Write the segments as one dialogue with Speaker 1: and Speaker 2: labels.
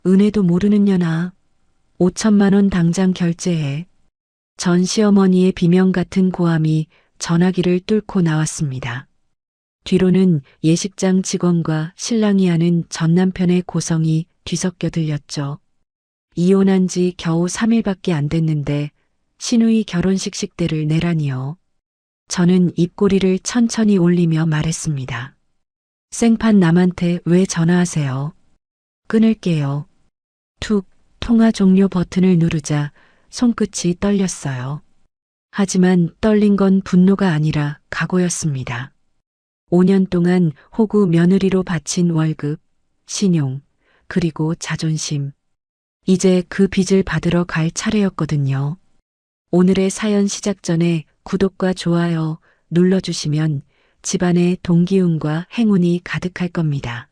Speaker 1: 은혜도 모르는 년아. 5천만 원 당장 결제해. 전 시어머니의 비명 같은 고함이 전화기를 뚫고 나왔습니다. 뒤로는 예식장 직원과 신랑이 하는 전 남편의 고성이 뒤섞여 들렸죠. 이혼한 지 겨우 3일밖에 안 됐는데 시누이 결혼식 식대를 내라니요. 저는 입꼬리를 천천히 올리며 말했습니다. 생판 남한테 왜 전화하세요? 끊을게요. 툭 통화 종료 버튼을 누르자 손끝이 떨렸어요. 하지만 떨린 건 분노가 아니라 각오였습니다. 5년 동안 호구 며느리로 바친 월급, 신용, 그리고 자존심. 이제 그 빚을 받으러 갈 차례였거든요. 오늘의 사연 시작 전에 구독과 좋아요 눌러주시면 집안에 동기운과 행운이 가득할 겁니다.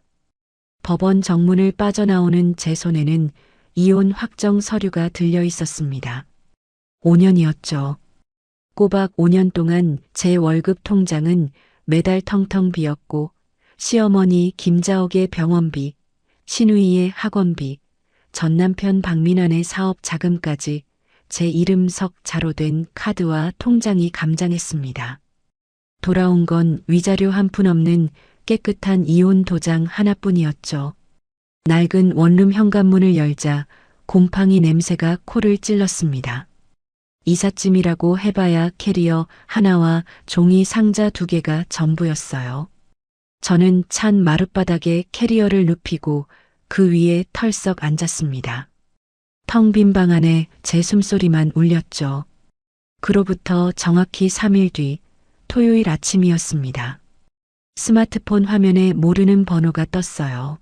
Speaker 1: 법원 정문을 빠져나오는 제 손에는 이혼 확정 서류가 들려 있었습니다. 5년이었죠. 꼬박 5년 동안 제 월급 통장은 매달 텅텅 비었고 시어머니 김자옥의 병원비, 시누이의 학원비, 전 남편 박민환의 사업 자금까지 제 이름 석 자로 된 카드와 통장이 감장했습니다. 돌아온 건 위자료 한 푼 없는 깨끗한 이혼 도장 하나뿐이었죠. 낡은 원룸 현관문을 열자 곰팡이 냄새가 코를 찔렀습니다. 이삿짐이라고 해봐야 캐리어 하나와 종이 상자 2개가 전부였어요. 저는 찬 마룻바닥에 캐리어를 눕히고 그 위에 털썩 앉았습니다. 텅 빈 방 안에 제 숨소리만 울렸죠. 그로부터 정확히 3일 뒤 토요일 아침이었습니다. 스마트폰 화면에 모르는 번호가 떴어요.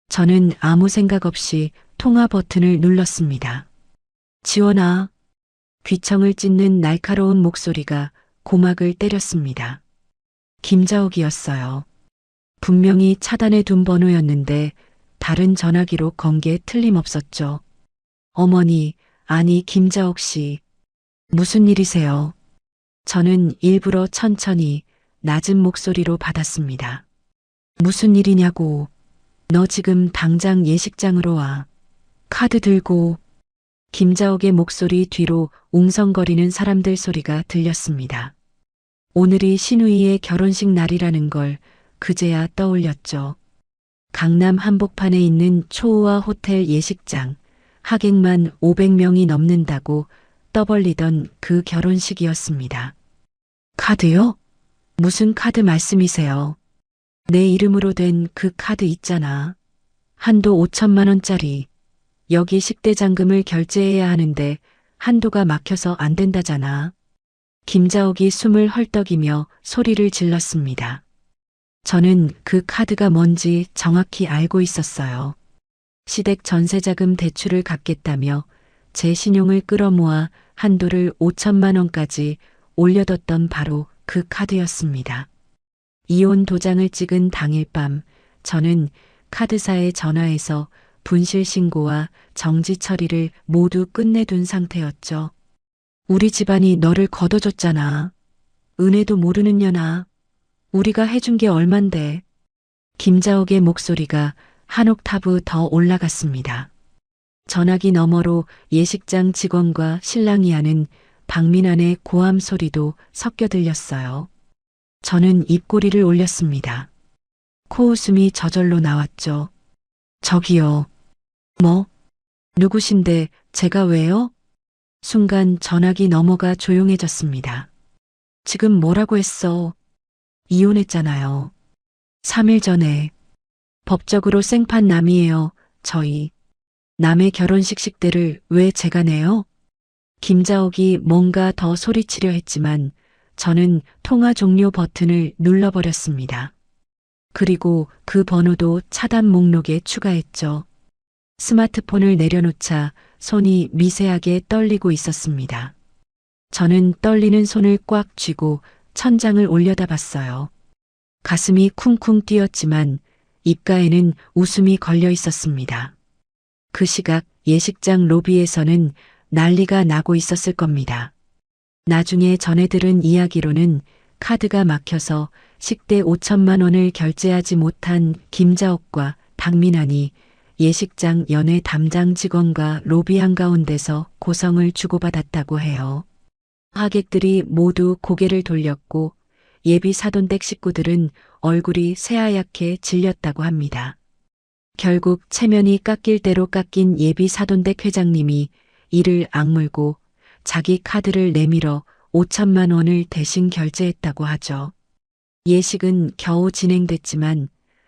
Speaker 1: 저는 아무 생각 없이 통화 버튼을 눌렀습니다. 지원아. 귀청을 찢는 날카로운 목소리가 고막을 때렸습니다. 김자옥이었어요. 분명히 차단해 둔 번호였는데 다른 전화기로 건 게 틀림없었죠. 어머니, 아니 김자옥 씨. 무슨 일이세요? 저는 일부러 천천히 낮은 목소리로 받았습니다. 무슨 일이냐고. 너 지금 당장 예식장으로 와. 카드 들고. 김자옥의 목소리 뒤로 웅성거리는 사람들 소리가 들렸습니다. 오늘이 시누이의 결혼식 날이라는 걸 그제야 떠올렸죠. 강남 한복판에 있는 초호화 호텔 예식장, 하객만 500명이 넘는다고 떠벌리던 그 결혼식이었습니다. 카드요? 무슨 카드 말씀이세요? 내 이름으로 된 그 카드 있잖아. 한도 5천만 원짜리. 여기 식대잔금을 결제해야 하는데 한도가 막혀서 안 된다잖아. 김자옥이 숨을 헐떡이며 소리를 질렀습니다. 저는 그 카드가 뭔지 정확히 알고 있었어요. 시댁 전세자금 대출을 갚겠다며 제 신용을 끌어모아 한도를 5천만 원까지 올려뒀던 바로 그 카드였습니다. 이혼 도장을 찍은 당일 밤 저는 카드사에 전화해서 분실 신고와 정지 처리를 모두 끝내둔 상태였죠. 우리 집안이 너를 걷어줬잖아. 은혜도 모르는 년아. 우리가 해준 게 얼만데. 김자옥의 목소리가 한 옥타브 더 올라갔습니다. 전화기 너머로 예식장 직원과 신랑이 하는 박민환의 고함 소리도 섞여 들렸어요. 저는 입꼬리를 올렸습니다. 코웃음이 저절로 나왔죠. 저기요. 뭐? 누구신데 제가 왜요? 순간 전화기 너머가 조용해졌습니다. 지금 뭐라고 했어? 이혼했잖아요. 3일 전에. 법적으로 생판 남이에요, 저희. 남의 결혼식 식대를 왜 제가 내요? 김자옥이 뭔가 더 소리치려 했지만 저는 통화 종료 버튼을 눌러버렸습니다. 그리고 그 번호도 차단 목록에 추가했죠. 스마트폰을 내려놓자 손이 미세하게 떨리고 있었습니다. 저는 떨리는 손을 꽉 쥐고 천장을 올려다봤어요. 가슴이 쿵쿵 뛰었지만 입가에는 웃음이 걸려 있었습니다. 그 시각 예식장 로비에서는 난리가 나고 있었을 겁니다. 나중에 전해 들은 이야기로는 카드가 막혀서 식대 5천만 원을 결제하지 못한 김자옥과 박민환이 예식장 연애 담당 직원과 로비 한가운데서 고성을 주고받았다고 해요. 하객들이 모두 고개를 돌렸고 예비 사돈댁 식구들은 얼굴이 새하얗게 질렸다고 합니다. 결국 체면이 깎일 대로 깎인 예비 사돈댁 회장님이 이를 악물고 자기 카드를 내밀어 5천만 원을 대신 결제했다고 하죠. 예식은 겨우 진행됐지만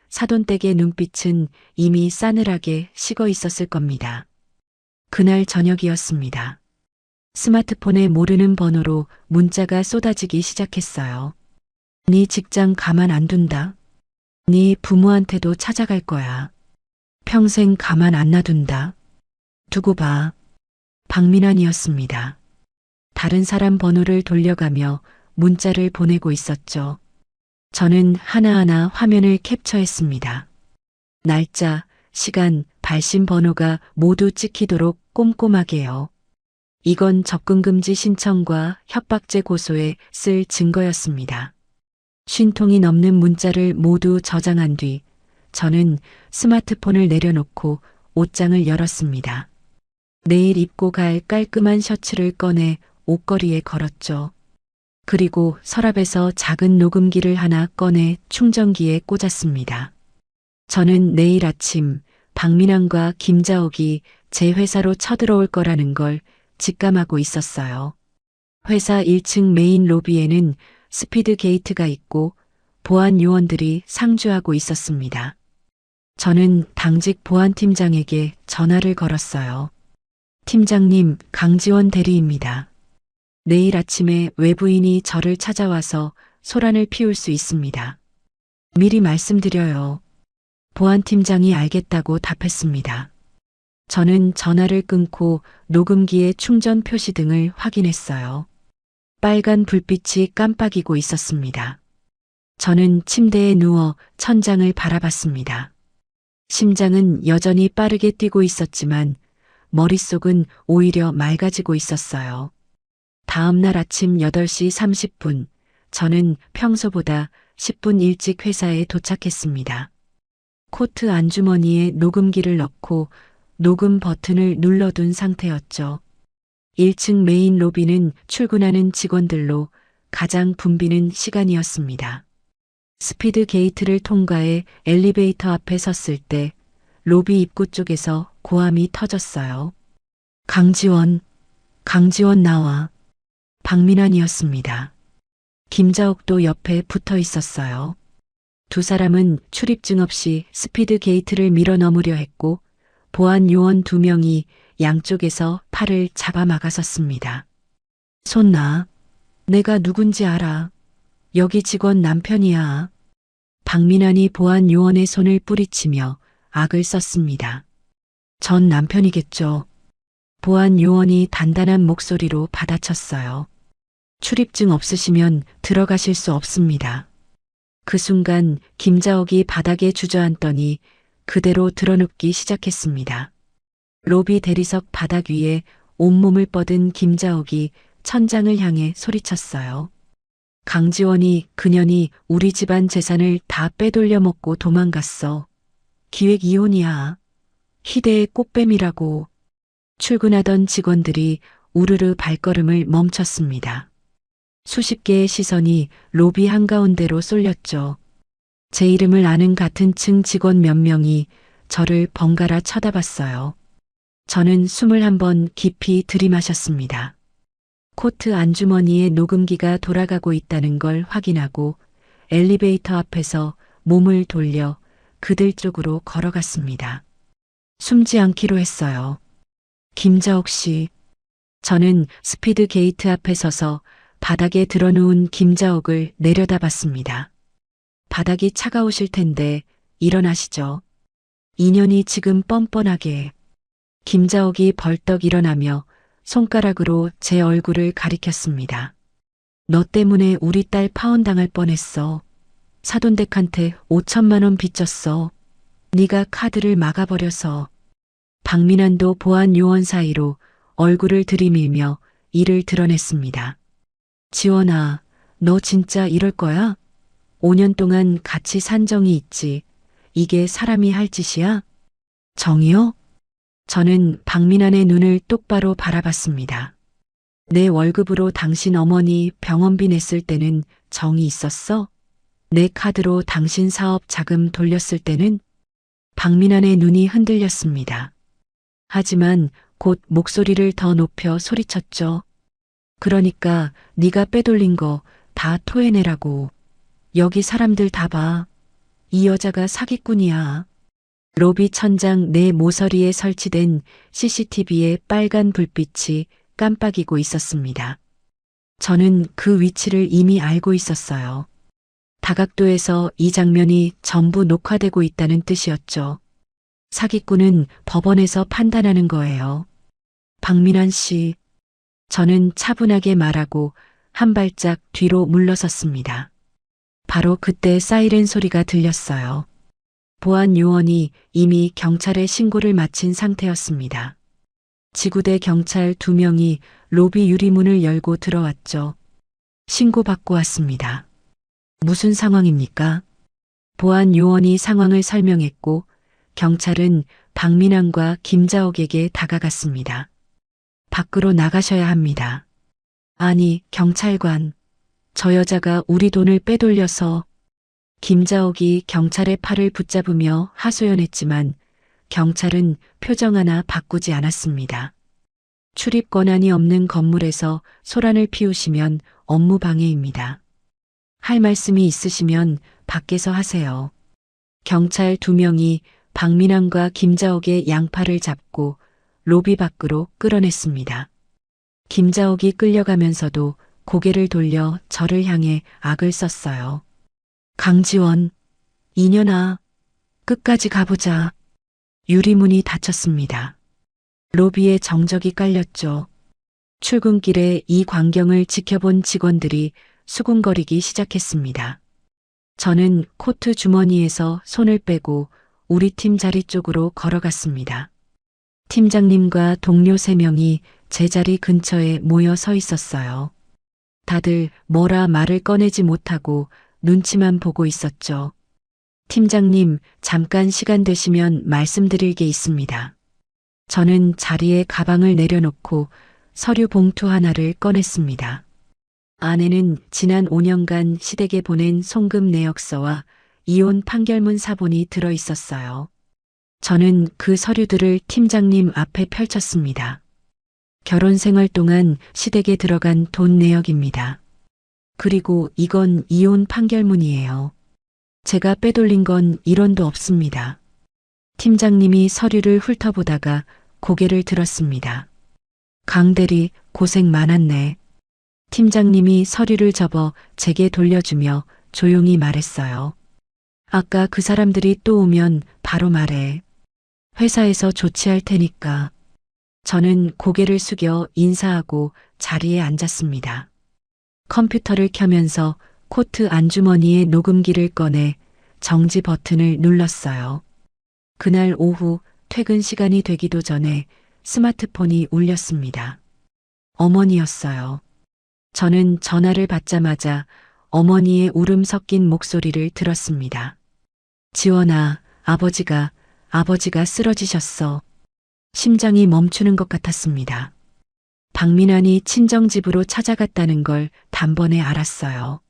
Speaker 1: 사돈댁의 눈빛은 이미 싸늘하게 식어 있었을 겁니다. 그날 저녁이었습니다. 스마트폰에 모르는 번호로 문자가 쏟아지기 시작했어요. 네 직장 가만 안 둔다. 네 부모한테도 찾아갈 거야. 평생 가만 안 놔둔다. 두고 봐. 박민환이었습니다. 다른 사람 번호를 돌려가며 문자를 보내고 있었죠. 저는 하나하나 화면을 캡처했습니다. 날짜, 시간, 발신 번호가 모두 찍히도록 꼼꼼하게요. 이건 접근금지 신청과 협박죄 고소에 쓸 증거였습니다. 50통이 넘는 문자를 모두 저장한 뒤 저는 스마트폰을 내려놓고 옷장을 열었습니다. 내일 입고 갈 깔끔한 셔츠를 꺼내 옷걸이에 걸었죠. 그리고 서랍에서 작은 녹음기를 하나 꺼내 충전기에 꽂았습니다. 저는 내일 아침 박민환과 김자옥이 제 회사로 쳐들어올 거라는 걸 직감하고 있었어요. 회사 1층 메인 로비에는 스피드 게이트가 있고 보안 요원들이 상주하고 있었습니다. 저는 당직 보안팀장에게 전화를 걸었어요. 팀장님, 강지원 대리입니다. 내일 아침에 외부인이 저를 찾아와서 소란을 피울 수 있습니다. 미리 말씀드려요. 보안팀장이 알겠다고 답했습니다. 저는 전화를 끊고 녹음기의 충전 표시 등을 확인했어요. 빨간 불빛이 깜빡이고 있었습니다. 저는 침대에 누워 천장을 바라봤습니다. 심장은 여전히 빠르게 뛰고 있었지만 머릿속은 오히려 맑아지고 있었어요. 다음 날 아침 8시 30분, 저는 평소보다 10분 일찍 회사에 도착했습니다. 코트 안주머니에 녹음기를 넣고 녹음 버튼을 눌러둔 상태였죠. 1층 메인 로비는 출근하는 직원들로 가장 붐비는 시간이었습니다. 스피드 게이트를 통과해 엘리베이터 앞에 섰을 때 로비 입구 쪽에서 고함이 터졌어요. 강지원 나와. 박민환이었습니다. 김자옥도 옆에 붙어 있었어요. 두 사람은 출입증 없이 스피드 게이트를 밀어 넘으려 했고 보안 요원 2명이 양쪽에서 팔을 잡아 막아섰습니다. 손 놔. 내가 누군지 알아. 여기 직원 남편이야. 박민환이 보안 요원의 손을 뿌리치며 악을 썼습니다. 전 남편이겠죠. 보안 요원이 단단한 목소리로 받아쳤어요. 출입증 없으시면 들어가실 수 없습니다. 그 순간 김자옥이 바닥에 주저앉더니 그대로 드러눕기 시작했습니다. 로비 대리석 바닥 위에 온몸을 뻗은 김자옥이 천장을 향해 소리쳤어요. 강지원이 그년이 우리 집안 재산을 다 빼돌려 먹고 도망갔어. 기획 이혼이야. 희대의 꽃뱀이라고. 출근하던 직원들이 우르르 발걸음을 멈췄습니다. 수십 개의 시선이 로비 한가운데로 쏠렸죠. 제 이름을 아는 같은 층 직원 몇 명이 저를 번갈아 쳐다봤어요. 저는 숨을 한번 깊이 들이마셨습니다. 코트 안주머니에 녹음기가 돌아가고 있다는 걸 확인하고 엘리베이터 앞에서 몸을 돌려 그들 쪽으로 걸어갔습니다. 숨지 않기로 했어요. 김자옥 씨. 저는 스피드 게이트 앞에 서서 바닥에 드러누운 김자옥을 내려다봤습니다. 바닥이 차가우실 텐데 일어나시죠. 인연이 지금 뻔뻔하게. 김자옥이 벌떡 일어나며 손가락으로 제 얼굴을 가리켰습니다. 너 때문에 우리 딸 파혼당할 뻔했어. 사돈댁한테 5천만 원 빚졌어. 네가 카드를 막아버려서. 박민환도 보안 요원 사이로 얼굴을 들이밀며 이를 드러냈습니다. 지원아, 너 진짜 이럴 거야? 5년 동안 같이 산 정이 있지. 이게 사람이 할 짓이야? 정이요? 저는 박민환의 눈을 똑바로 바라봤습니다. 내 월급으로 당신 어머니 병원비 냈을 때는 정이 있었어? 내 카드로 당신 사업 자금 돌렸을 때는? 박민환의 눈이 흔들렸습니다. 하지만 곧 목소리를 더 높여 소리쳤죠. 그러니까 네가 빼돌린 거 다 토해내라고. 여기 사람들 다 봐. 이 여자가 사기꾼이야. 로비 천장 내 모서리에 설치된 CCTV의 빨간 불빛이 깜빡이고 있었습니다. 저는 그 위치를 이미 알고 있었어요. 다각도에서 이 장면이 전부 녹화되고 있다는 뜻이었죠. 사기꾼은 법원에서 판단하는 거예요. 박민환 씨, 저는 차분하게 말하고 한 발짝 뒤로 물러섰습니다. 바로 그때 사이렌 소리가 들렸어요. 보안 요원이 이미 경찰에 신고를 마친 상태였습니다. 지구대 경찰 2명이 로비 유리문을 열고 들어왔죠. 신고받고 왔습니다. 무슨 상황입니까? 보안 요원이 상황을 설명했고 경찰은 박민환과 김자옥에게 다가갔습니다. 밖으로 나가셔야 합니다. 아니, 경찰관. 저 여자가 우리 돈을 빼돌려서. 김자옥이 경찰의 팔을 붙잡으며 하소연했지만 경찰은 표정 하나 바꾸지 않았습니다. 출입 권한이 없는 건물에서 소란을 피우시면 업무 방해입니다. 할 말씀이 있으시면 밖에서 하세요. 경찰 2명이 박민환과 김자옥의 양팔을 잡고 로비 밖으로 끌어냈습니다. 김자옥이 끌려가면서도 고개를 돌려 저를 향해 악을 썼어요. 강지원, 이년아, 끝까지 가보자. 유리문이 닫혔습니다. 로비에 정적이 깔렸죠. 출근길에 이 광경을 지켜본 직원들이 수군거리기 시작했습니다. 저는 코트 주머니에서 손을 빼고 우리 팀 자리 쪽으로 걸어갔습니다. 팀장님과 동료 3명이 제 자리 근처에 모여 서 있었어요. 다들 뭐라 말을 꺼내지 못하고 눈치만 보고 있었죠. 팀장님, 잠깐 시간 되시면 말씀드릴 게 있습니다. 저는 자리에 가방을 내려놓고 서류 봉투 하나를 꺼냈습니다. 안에는 지난 5년간 시댁에 보낸 송금 내역서와 이혼 판결문 사본이 들어 있었어요. 저는 그 서류들을 팀장님 앞에 펼쳤습니다. 결혼 생활 동안 시댁에 들어간 돈 내역입니다. 그리고 이건 이혼 판결문이에요. 제가 빼돌린 건 1원도 없습니다. 팀장님이 서류를 훑어보다가 고개를 들었습니다. 강대리, 고생 많았네. 팀장님이 서류를 접어 제게 돌려주며 조용히 말했어요. 아까 그 사람들이 또 오면 바로 말해. 회사에서 조치할 테니까. 저는 고개를 숙여 인사하고 자리에 앉았습니다. 컴퓨터를 켜면서 코트 안주머니에 녹음기를 꺼내 정지 버튼을 눌렀어요. 그날 오후 퇴근 시간이 되기도 전에 스마트폰이 울렸습니다. 어머니였어요. 저는 전화를 받자마자 어머니의 울음 섞인 목소리를 들었습니다. 지원아, 아버지가 쓰러지셨어. 심장이 멈추는 것 같았습니다. 박민환이 친정집으로 찾아갔다는 걸 단번에 알았어요.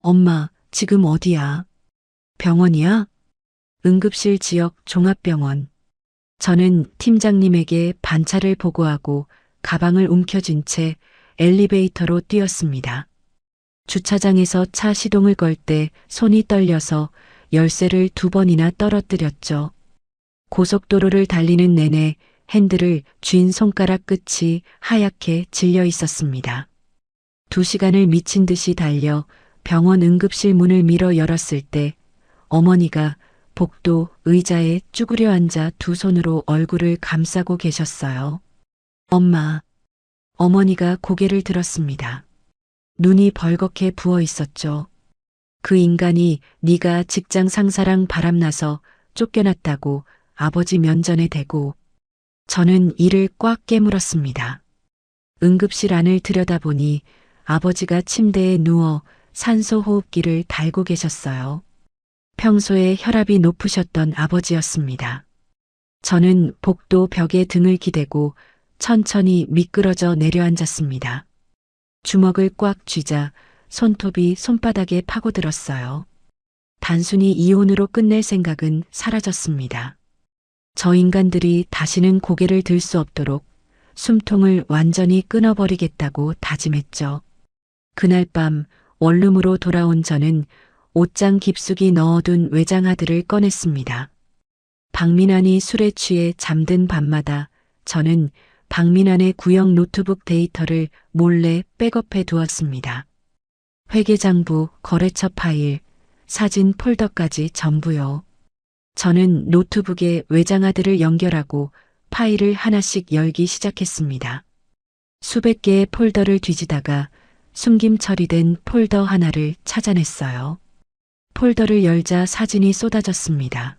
Speaker 1: 엄마, 지금 어디야? 병원이야? 응급실 지역 종합병원. 저는 팀장님에게 반차를 보고하고 가방을 움켜쥔 채 엘리베이터로 뛰었습니다. 주차장에서 차 시동을 걸 때 손이 떨려서 열쇠를 2번이나 떨어뜨렸죠. 고속도로를 달리는 내내 핸들을 쥔 손가락 끝이 하얗게 질려 있었습니다. 2시간을 미친 듯이 달려 병원 응급실 문을 밀어 열었을 때 어머니가 복도 의자에 쭈그려 앉아 2 손으로 얼굴을 감싸고 계셨어요. 엄마. 어머니가 고개를 들었습니다. 눈이 벌겋게 부어 있었죠. 그 인간이 네가 직장 상사랑 바람나서 쫓겨났다고 아버지 면전에 대고. 저는 이를 꽉 깨물었습니다. 응급실 안을 들여다보니 아버지가 침대에 누워 산소 호흡기를 달고 계셨어요. 평소에 혈압이 높으셨던 아버지였습니다. 저는 복도 벽에 등을 기대고 천천히 미끄러져 내려앉았습니다. 주먹을 꽉 쥐자 손톱이 손바닥에 파고들었어요. 단순히 이혼으로 끝낼 생각은 사라졌습니다. 저 인간들이 다시는 고개를 들 수 없도록 숨통을 완전히 끊어버리겠다고 다짐했죠. 그날 밤 원룸으로 돌아온 저는 옷장 깊숙이 넣어둔 외장하드를 꺼냈습니다. 박민환이 술에 취해 잠든 밤마다 저는 박민환의 구형 노트북 데이터를 몰래 백업해 두었습니다. 회계장부, 거래처 파일, 사진 폴더까지 전부요. 저는 노트북에 외장하드를 연결하고 파일을 하나씩 열기 시작했습니다. 수백 개의 폴더를 뒤지다가 숨김 처리된 폴더 하나를 찾아냈어요. 폴더를 열자 사진이 쏟아졌습니다.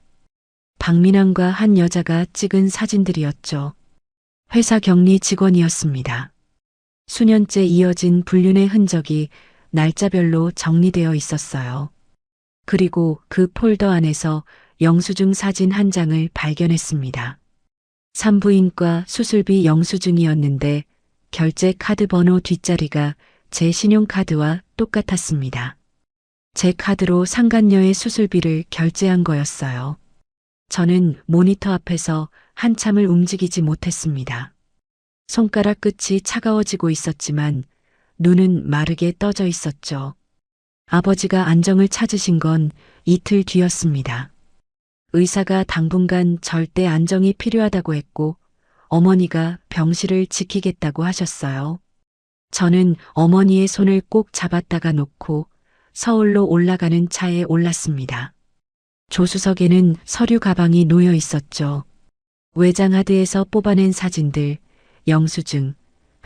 Speaker 1: 박민환과 한 여자가 찍은 사진들이었죠. 회사 격리 직원이었습니다. 수년째 이어진 불륜의 흔적이 날짜별로 정리되어 있었어요. 그리고 그 폴더 안에서 영수증 사진 한 장을 발견했습니다. 산부인과 수술비 영수증이었는데 결제 카드 번호 뒷자리가 제 신용카드와 똑같았습니다. 제 카드로 상간녀의 수술비를 결제한 거였어요. 저는 모니터 앞에서 한참을 움직이지 못했습니다. 손가락 끝이 차가워지고 있었지만 눈은 마르게 떠져 있었죠. 아버지가 안정을 찾으신 건 이틀 뒤였습니다. 의사가 당분간 절대 안정이 필요하다고 했고 어머니가 병실을 지키겠다고 하셨어요. 저는 어머니의 손을 꼭 잡았다가 놓고 서울로 올라가는 차에 올랐습니다. 조수석에는 서류 가방이 놓여 있었죠. 외장하드에서 뽑아낸 사진들, 영수증,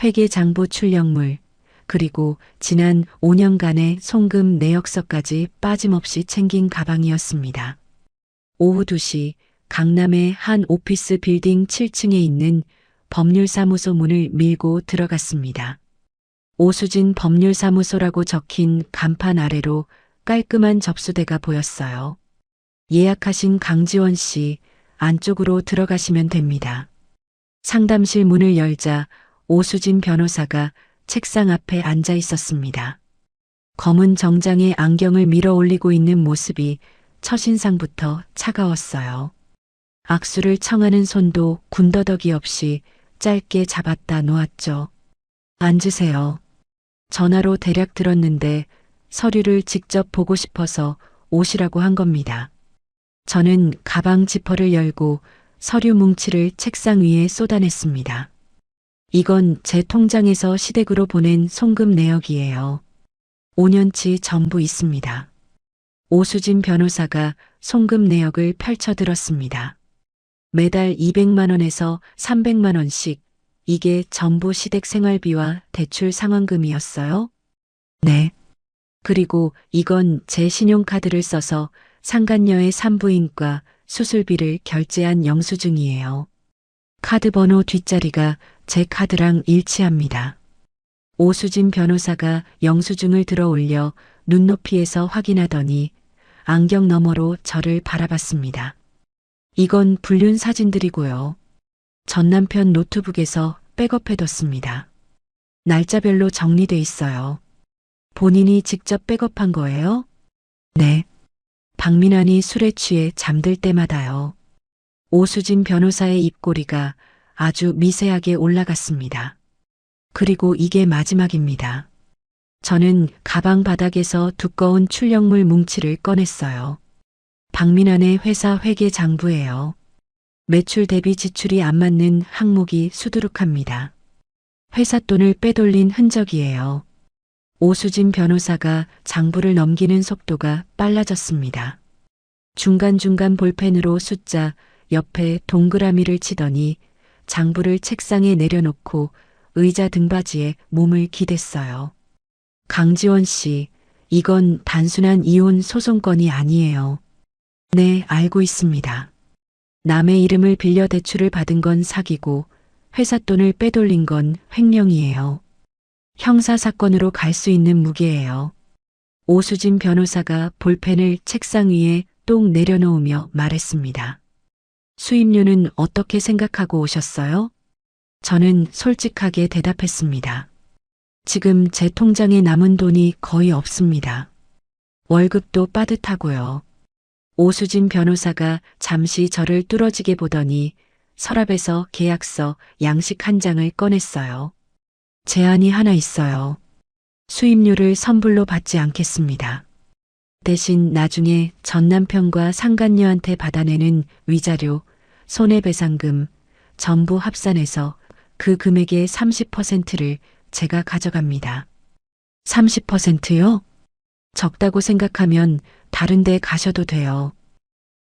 Speaker 1: 회계장부 출력물, 그리고 지난 5년간의 송금 내역서까지 빠짐없이 챙긴 가방이었습니다. 오후 2시 강남의 한 오피스 빌딩 7층에 있는 법률사무소 문을 밀고 들어갔습니다. 오수진 법률사무소라고 적힌 간판 아래로 깔끔한 접수대가 보였어요. 예약하신 강지원 씨, 안쪽으로 들어가시면 됩니다. 상담실 문을 열자 오수진 변호사가 책상 앞에 앉아 있었습니다. 검은 정장에 안경을 밀어 올리고 있는 모습이 첫인상부터 차가웠어요. 악수를 청하는 손도 군더더기 없이 짧게 잡았다 놓았죠. 앉으세요. 전화로 대략 들었는데 서류를 직접 보고 싶어서 오시라고 한 겁니다. 저는 가방 지퍼를 열고 서류 뭉치를 책상 위에 쏟아냈습니다. 이건 제 통장에서 시댁으로 보낸 송금 내역이에요. 5년치 전부 있습니다. 오수진 변호사가 송금 내역을 펼쳐들었습니다. 매달 200만 원에서 300만 원씩 이게 전부 시댁 생활비와 대출 상환금이었어요? 네. 그리고 이건 제 신용카드를 써서 상간녀의 산부인과 수술비를 결제한 영수증이에요. 카드 번호 뒷자리가 제 카드랑 일치합니다. 오수진 변호사가 영수증을 들어 올려 눈높이에서 확인하더니 안경 너머로 저를 바라봤습니다. 이건 불륜 사진들이고요. 전 남편 노트북에서 백업해뒀습니다. 날짜별로 정리돼 있어요. 본인이 직접 백업한 거예요? 네. 박민환이 술에 취해 잠들 때마다요. 오수진 변호사의 입꼬리가 아주 미세하게 올라갔습니다. 그리고 이게 마지막입니다. 저는 가방 바닥에서 두꺼운 출력물 뭉치를 꺼냈어요. 박민환의 회사 회계 장부예요. 매출 대비 지출이 안 맞는 항목이 수두룩합니다. 회사 돈을 빼돌린 흔적이에요. 오수진 변호사가 장부를 넘기는 속도가 빨라졌습니다. 중간중간 볼펜으로 숫자 옆에 동그라미를 치더니 장부를 책상에 내려놓고 의자 등받이에 몸을 기댔어요. 강지원 씨, 이건 단순한 이혼 소송건이 아니에요. 네, 알고 있습니다. 남의 이름을 빌려 대출을 받은 건 사기고 회사 돈을 빼돌린 건 횡령이에요. 형사사건으로 갈 수 있는 무게예요. 오수진 변호사가 볼펜을 책상 위에 똥 내려놓으며 말했습니다. 수입료는 어떻게 생각하고 오셨어요? 저는 솔직하게 대답했습니다. 지금 제 통장에 남은 돈이 거의 없습니다. 월급도 빠듯하고요. 오수진 변호사가 잠시 저를 뚫어지게 보더니 서랍에서 계약서 양식 한 장을 꺼냈어요. 제안이 하나 있어요. 수입료를 선불로 받지 않겠습니다. 대신 나중에 전 남편과 상간녀한테 받아내는 위자료, 손해배상금 전부 합산해서 그 금액의 30%를 제가 가져갑니다. 30%요? 적다고 생각하면 다른 데 가셔도 돼요.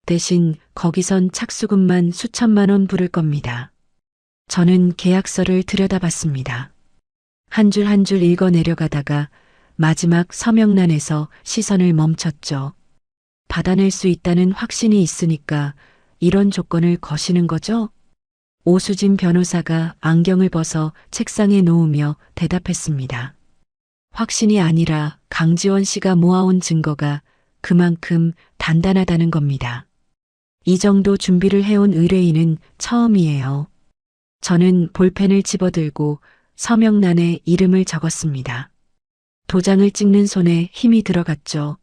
Speaker 1: 대신 거기선 착수금만 수천만 원 부를 겁니다. 저는 계약서를 들여다봤습니다. 한 줄 한 줄 읽어 내려가다가 마지막 서명란에서 시선을 멈췄죠. 받아낼 수 있다는 확신이 있으니까 이런 조건을 거시는 거죠? 오수진 변호사가 안경을 벗어 책상에 놓으며 대답했습니다. 확신이 아니라 강지원 씨가 모아온 증거가 그만큼 단단하다는 겁니다. 이 정도 준비를 해온 의뢰인은 처음이에요. 저는 볼펜을 집어들고 서명란에 이름을 적었습니다. 도장을 찍는 손에 힘이 들어갔죠.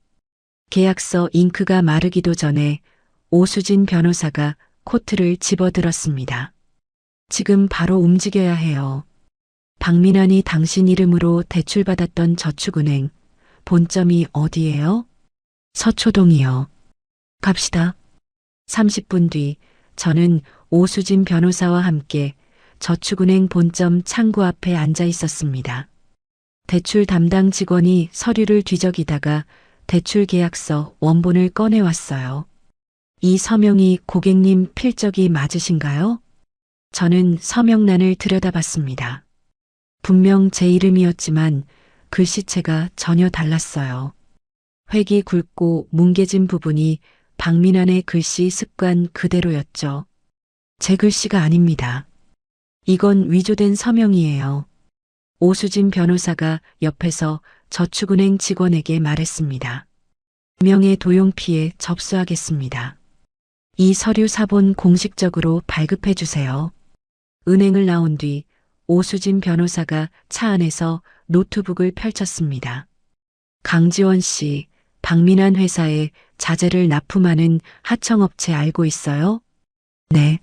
Speaker 1: 계약서 잉크가 마르기도 전에 오수진 변호사가 코트를 집어들었습니다. 지금 바로 움직여야 해요. 박민환이 당신 이름으로 대출받았던 저축은행, 본점이 어디예요? 서초동이요. 갑시다. 30분 뒤 저는 오수진 변호사와 함께 저축은행 본점 창구 앞에 앉아 있었습니다. 대출 담당 직원이 서류를 뒤적이다가 대출 계약서 원본을 꺼내왔어요. 이 서명이 고객님 필적이 맞으신가요? 저는 서명란을 들여다봤습니다. 분명 제 이름이었지만 글씨체가 전혀 달랐어요. 획이 굵고 뭉개진 부분이 박민환의 글씨 습관 그대로였죠. 제 글씨가 아닙니다. 이건 위조된 서명이에요. 오수진 변호사가 옆에서 저축은행 직원에게 말했습니다. 명의 도용피에 접수하겠습니다. 이 서류 사본 공식적으로 발급해 주세요. 은행을 나온 뒤 오수진 변호사가 차 안에서 노트북을 펼쳤습니다. 강지원 씨, 박민환 회사에 자재를 납품하는 하청업체 알고 있어요? 네.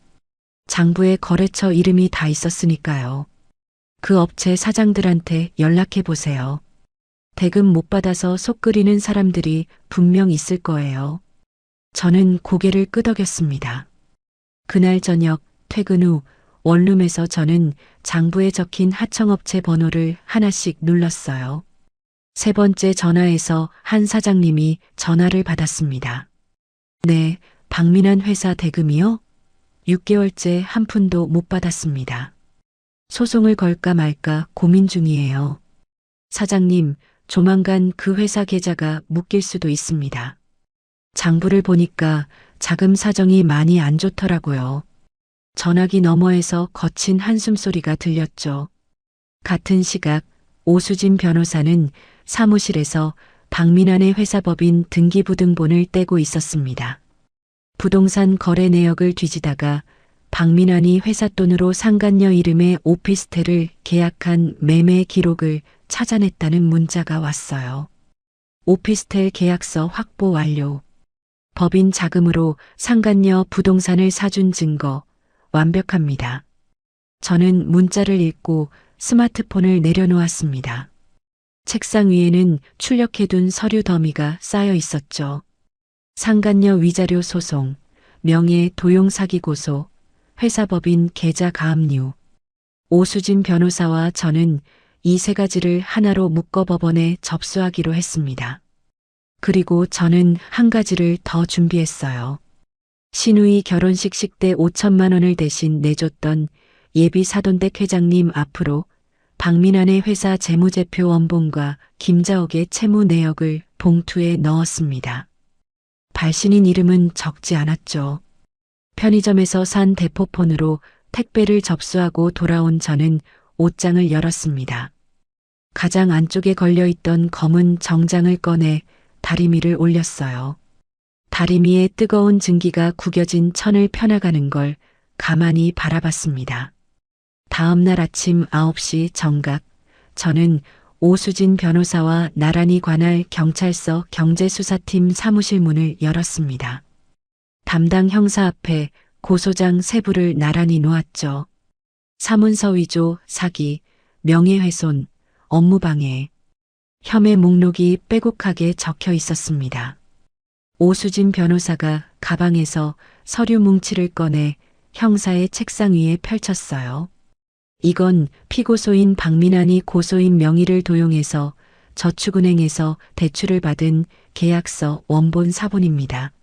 Speaker 1: 장부에 거래처 이름이 다 있었으니까요. 그 업체 사장들한테 연락해 보세요. 대금 못 받아서 속 끓이는 사람들이 분명 있을 거예요. 저는 고개를 끄덕였습니다. 그날 저녁 퇴근 후 원룸에서 저는 장부에 적힌 하청업체 번호를 하나씩 눌렀어요. 세 번째 전화에서 한 사장님이 전화를 받았습니다. 네, 박민환 회사 대금이요? 6개월째 한 푼도 못 받았습니다. 소송을 걸까 말까 고민 중이에요. 사장님, 조만간 그 회사 계좌가 묶일 수도 있습니다. 장부를 보니까 자금 사정이 많이 안 좋더라고요. 전화기 너머에서 거친 한숨소리가 들렸죠. 같은 시각 오수진 변호사는 사무실에서 박민환의 회사법인 등기부등본을 떼고 있었습니다. 부동산 거래 내역을 뒤지다가 박민환이 회사 돈으로 상간녀 이름의 오피스텔을 계약한 매매 기록을 찾아냈다는 문자가 왔어요. 오피스텔 계약서 확보 완료. 법인 자금으로 상간녀 부동산을 사준 증거 완벽합니다. 저는 문자를 읽고 스마트폰을 내려놓았습니다. 책상 위에는 출력해둔 서류 더미가 쌓여 있었죠. 상간녀 위자료 소송, 명예 도용 사기 고소, 회사법인 계좌 가압류. 오수진 변호사와 저는 이 세 가지를 하나로 묶어 법원에 접수하기로 했습니다. 그리고 저는 한 가지를 더 준비했어요. 신우이 결혼식 식대 5천만 원을 대신 내줬던 예비 사돈댁 회장님 앞으로 박민환의 회사 재무제표 원본과 김자옥의 채무 내역을 봉투에 넣었습니다. 발신인 이름은 적지 않았죠. 편의점에서 산 대포폰으로 택배를 접수하고 돌아온 저는 옷장을 열었습니다. 가장 안쪽에 걸려있던 검은 정장을 꺼내 다리미를 올렸어요. 다리미에 뜨거운 증기가 구겨진 천을 펴나가는 걸 가만히 바라봤습니다. 다음 날 아침 9시 정각, 저는 오수진 변호사와 나란히 관할 경찰서 경제수사팀 사무실 문을 열었습니다. 담당 형사 앞에 고소장 세 부를 나란히 놓았죠. 사문서 위조, 사기, 명예훼손, 업무방해. 혐의 목록이 빼곡하게 적혀 있었습니다. 오수진 변호사가 가방에서 서류 뭉치를 꺼내 형사의 책상 위에 펼쳤어요. 이건 피고소인 박민환이 고소인 명의를 도용해서 저축은행에서 대출을 받은 계약서 원본 사본입니다.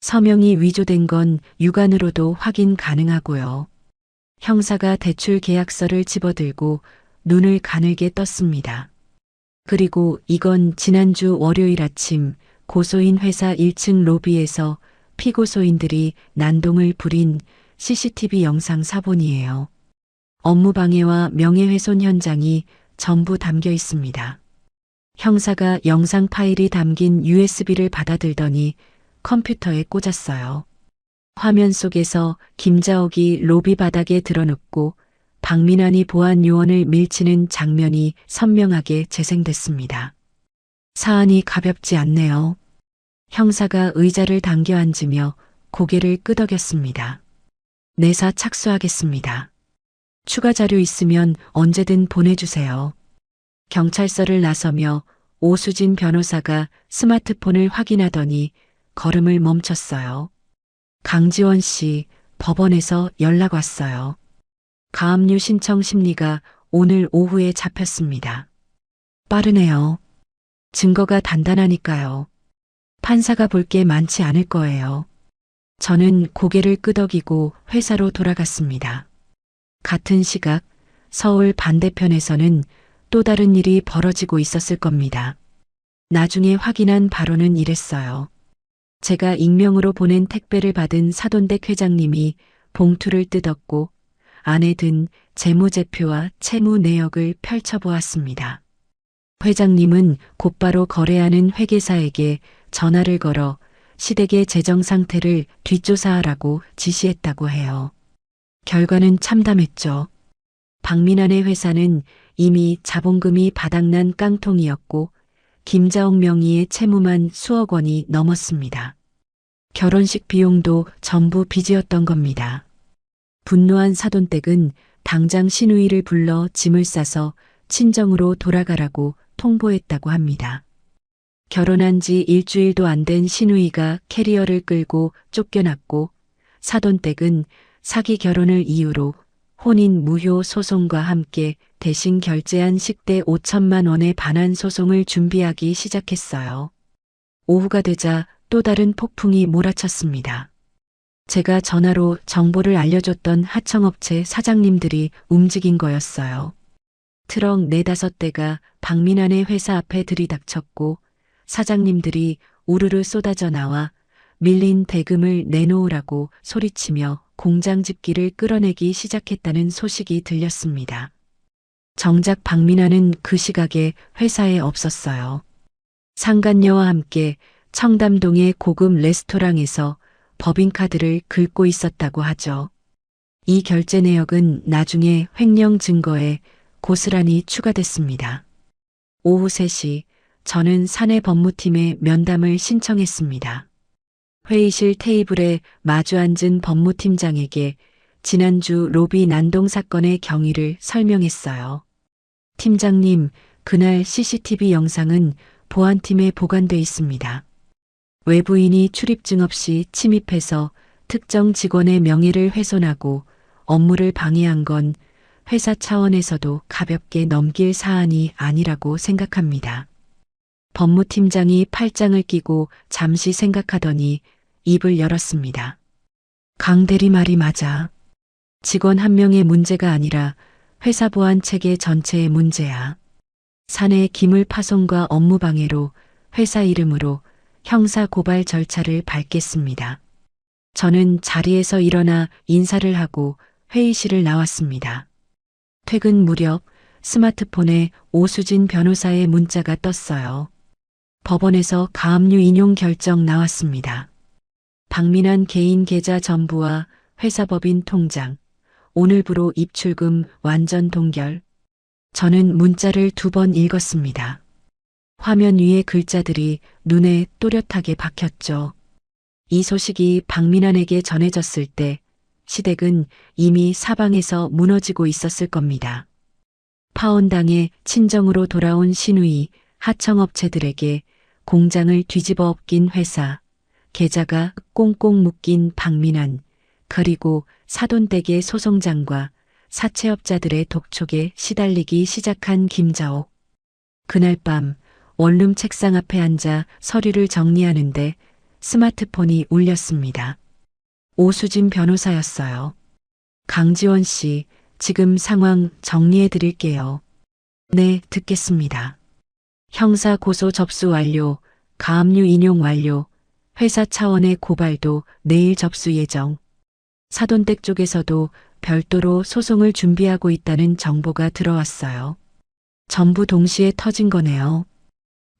Speaker 1: 서명이 위조된 건 육안으로도 확인 가능하고요. 형사가 대출 계약서를 집어들고 눈을 가늘게 떴습니다. 그리고 이건 지난주 월요일 아침 고소인 회사 1층 로비에서 피고소인들이 난동을 부린 CCTV 영상 사본이에요. 업무방해와 명예훼손 현장이 전부 담겨 있습니다. 형사가 영상 파일이 담긴 USB를 받아들더니 컴퓨터에 꽂았어요. 화면 속에서 김자옥이 로비 바닥에 드러눕고 박민환이 보안 요원을 밀치는 장면이 선명하게 재생됐습니다. 사안이 가볍지 않네요. 형사가 의자를 당겨 앉으며 고개를 끄덕였습니다. 내사 착수하겠습니다. 추가 자료 있으면 언제든 보내주세요. 경찰서를 나서며 오수진 변호사가 스마트폰을 확인하더니 걸음을 멈췄어요. 강지원 씨, 법원에서 연락 왔어요. 가압류 신청 심리가 오늘 오후에 잡혔습니다. 빠르네요. 증거가 단단하니까요. 판사가 볼 게 많지 않을 거예요. 저는 고개를 끄덕이고 회사로 돌아갔습니다. 같은 시각 서울 반대편에서는 또 다른 일이 벌어지고 있었을 겁니다. 나중에 확인한 바로는 이랬어요. 제가 익명으로 보낸 택배를 받은 사돈댁 회장님이 봉투를 뜯었고 안에 든 재무제표와 채무 내역을 펼쳐보았습니다. 회장님은 곧바로 거래하는 회계사에게 전화를 걸어 시댁의 재정 상태를 뒷조사하라고 지시했다고 해요. 결과는 참담했죠. 박민환의 회사는 이미 자본금이 바닥난 깡통이었고 김자옥 명의의 채무만 수억 원이 넘었습니다. 결혼식 비용도 전부 빚이었던 겁니다. 분노한 사돈댁은 당장 시누이를 불러 짐을 싸서 친정으로 돌아가라고 통보했다고 합니다. 결혼한 지 일주일도 안 된 시누이가 캐리어를 끌고 쫓겨났고 사돈댁은 사기 결혼을 이유로 혼인 무효 소송과 함께 대신 결제한 식대 5천만 원의 반환 소송을 준비하기 시작했어요. 오후가 되자 또 다른 폭풍이 몰아쳤습니다. 제가 전화로 정보를 알려줬던 하청업체 사장님들이 움직인 거였어요. 트럭 4~5대가 박민환의 회사 앞에 들이닥쳤고 사장님들이 우르르 쏟아져 나와 밀린 대금을 내놓으라고 소리치며 공장 집기를 끌어내기 시작했다는 소식이 들렸습니다. 정작 박민환은 그 시각에 회사에 없었어요. 상간녀와 함께 청담동의 고급 레스토랑에서 법인카드를 긁고 있었다고 하죠. 이 결제 내역은 나중에 횡령 증거에 고스란히 추가됐습니다. 오후 3시 저는 사내 법무팀에 면담을 신청했습니다. 회의실 테이블에 마주 앉은 법무팀장에게 지난주 로비 난동 사건의 경위를 설명했어요. 팀장님, 그날 CCTV 영상은 보안팀에 보관돼 있습니다. 외부인이 출입증 없이 침입해서 특정 직원의 명예를 훼손하고 업무를 방해한 건 회사 차원에서도 가볍게 넘길 사안이 아니라고 생각합니다. 법무팀장이 팔짱을 끼고 잠시 생각하더니 입을 열었습니다. 강 대리 말이 맞아. 직원 한 명의 문제가 아니라 회사 보안 체계 전체의 문제야. 사내 기물 파손과 업무 방해로 회사 이름으로 형사 고발 절차를 밟겠습니다. 저는 자리에서 일어나 인사를 하고 회의실을 나왔습니다. 퇴근 무렵 스마트폰에 오수진 변호사의 문자가 떴어요. 법원에서 가압류 인용 결정 나왔습니다. 박민환 개인 계좌 전부와 회사법인 통장, 오늘부로 입출금 완전 동결. 저는 문자를 2번 읽었습니다. 화면 위의 글자들이 눈에 또렷하게 박혔죠. 이 소식이 박민환에게 전해졌을 때 시댁은 이미 사방에서 무너지고 있었을 겁니다. 파혼당해 친정으로 돌아온 시누이, 하청업체들에게 공장을 뒤집어 엎긴 회사, 계좌가 꽁꽁 묶인 박민환, 그리고 사돈댁의 소송장과 사채업자들의 독촉에 시달리기 시작한 김자옥. 그날 밤 원룸 책상 앞에 앉아 서류를 정리하는데 스마트폰이 울렸습니다. 오수진 변호사였어요. 강지원 씨, 지금 상황 정리해 드릴게요. 네, 듣겠습니다. 형사 고소 접수 완료, 가압류 인용 완료, 회사 차원의 고발도 내일 접수 예정. 사돈댁 쪽에서도 별도로 소송을 준비하고 있다는 정보가 들어왔어요. 전부 동시에 터진 거네요.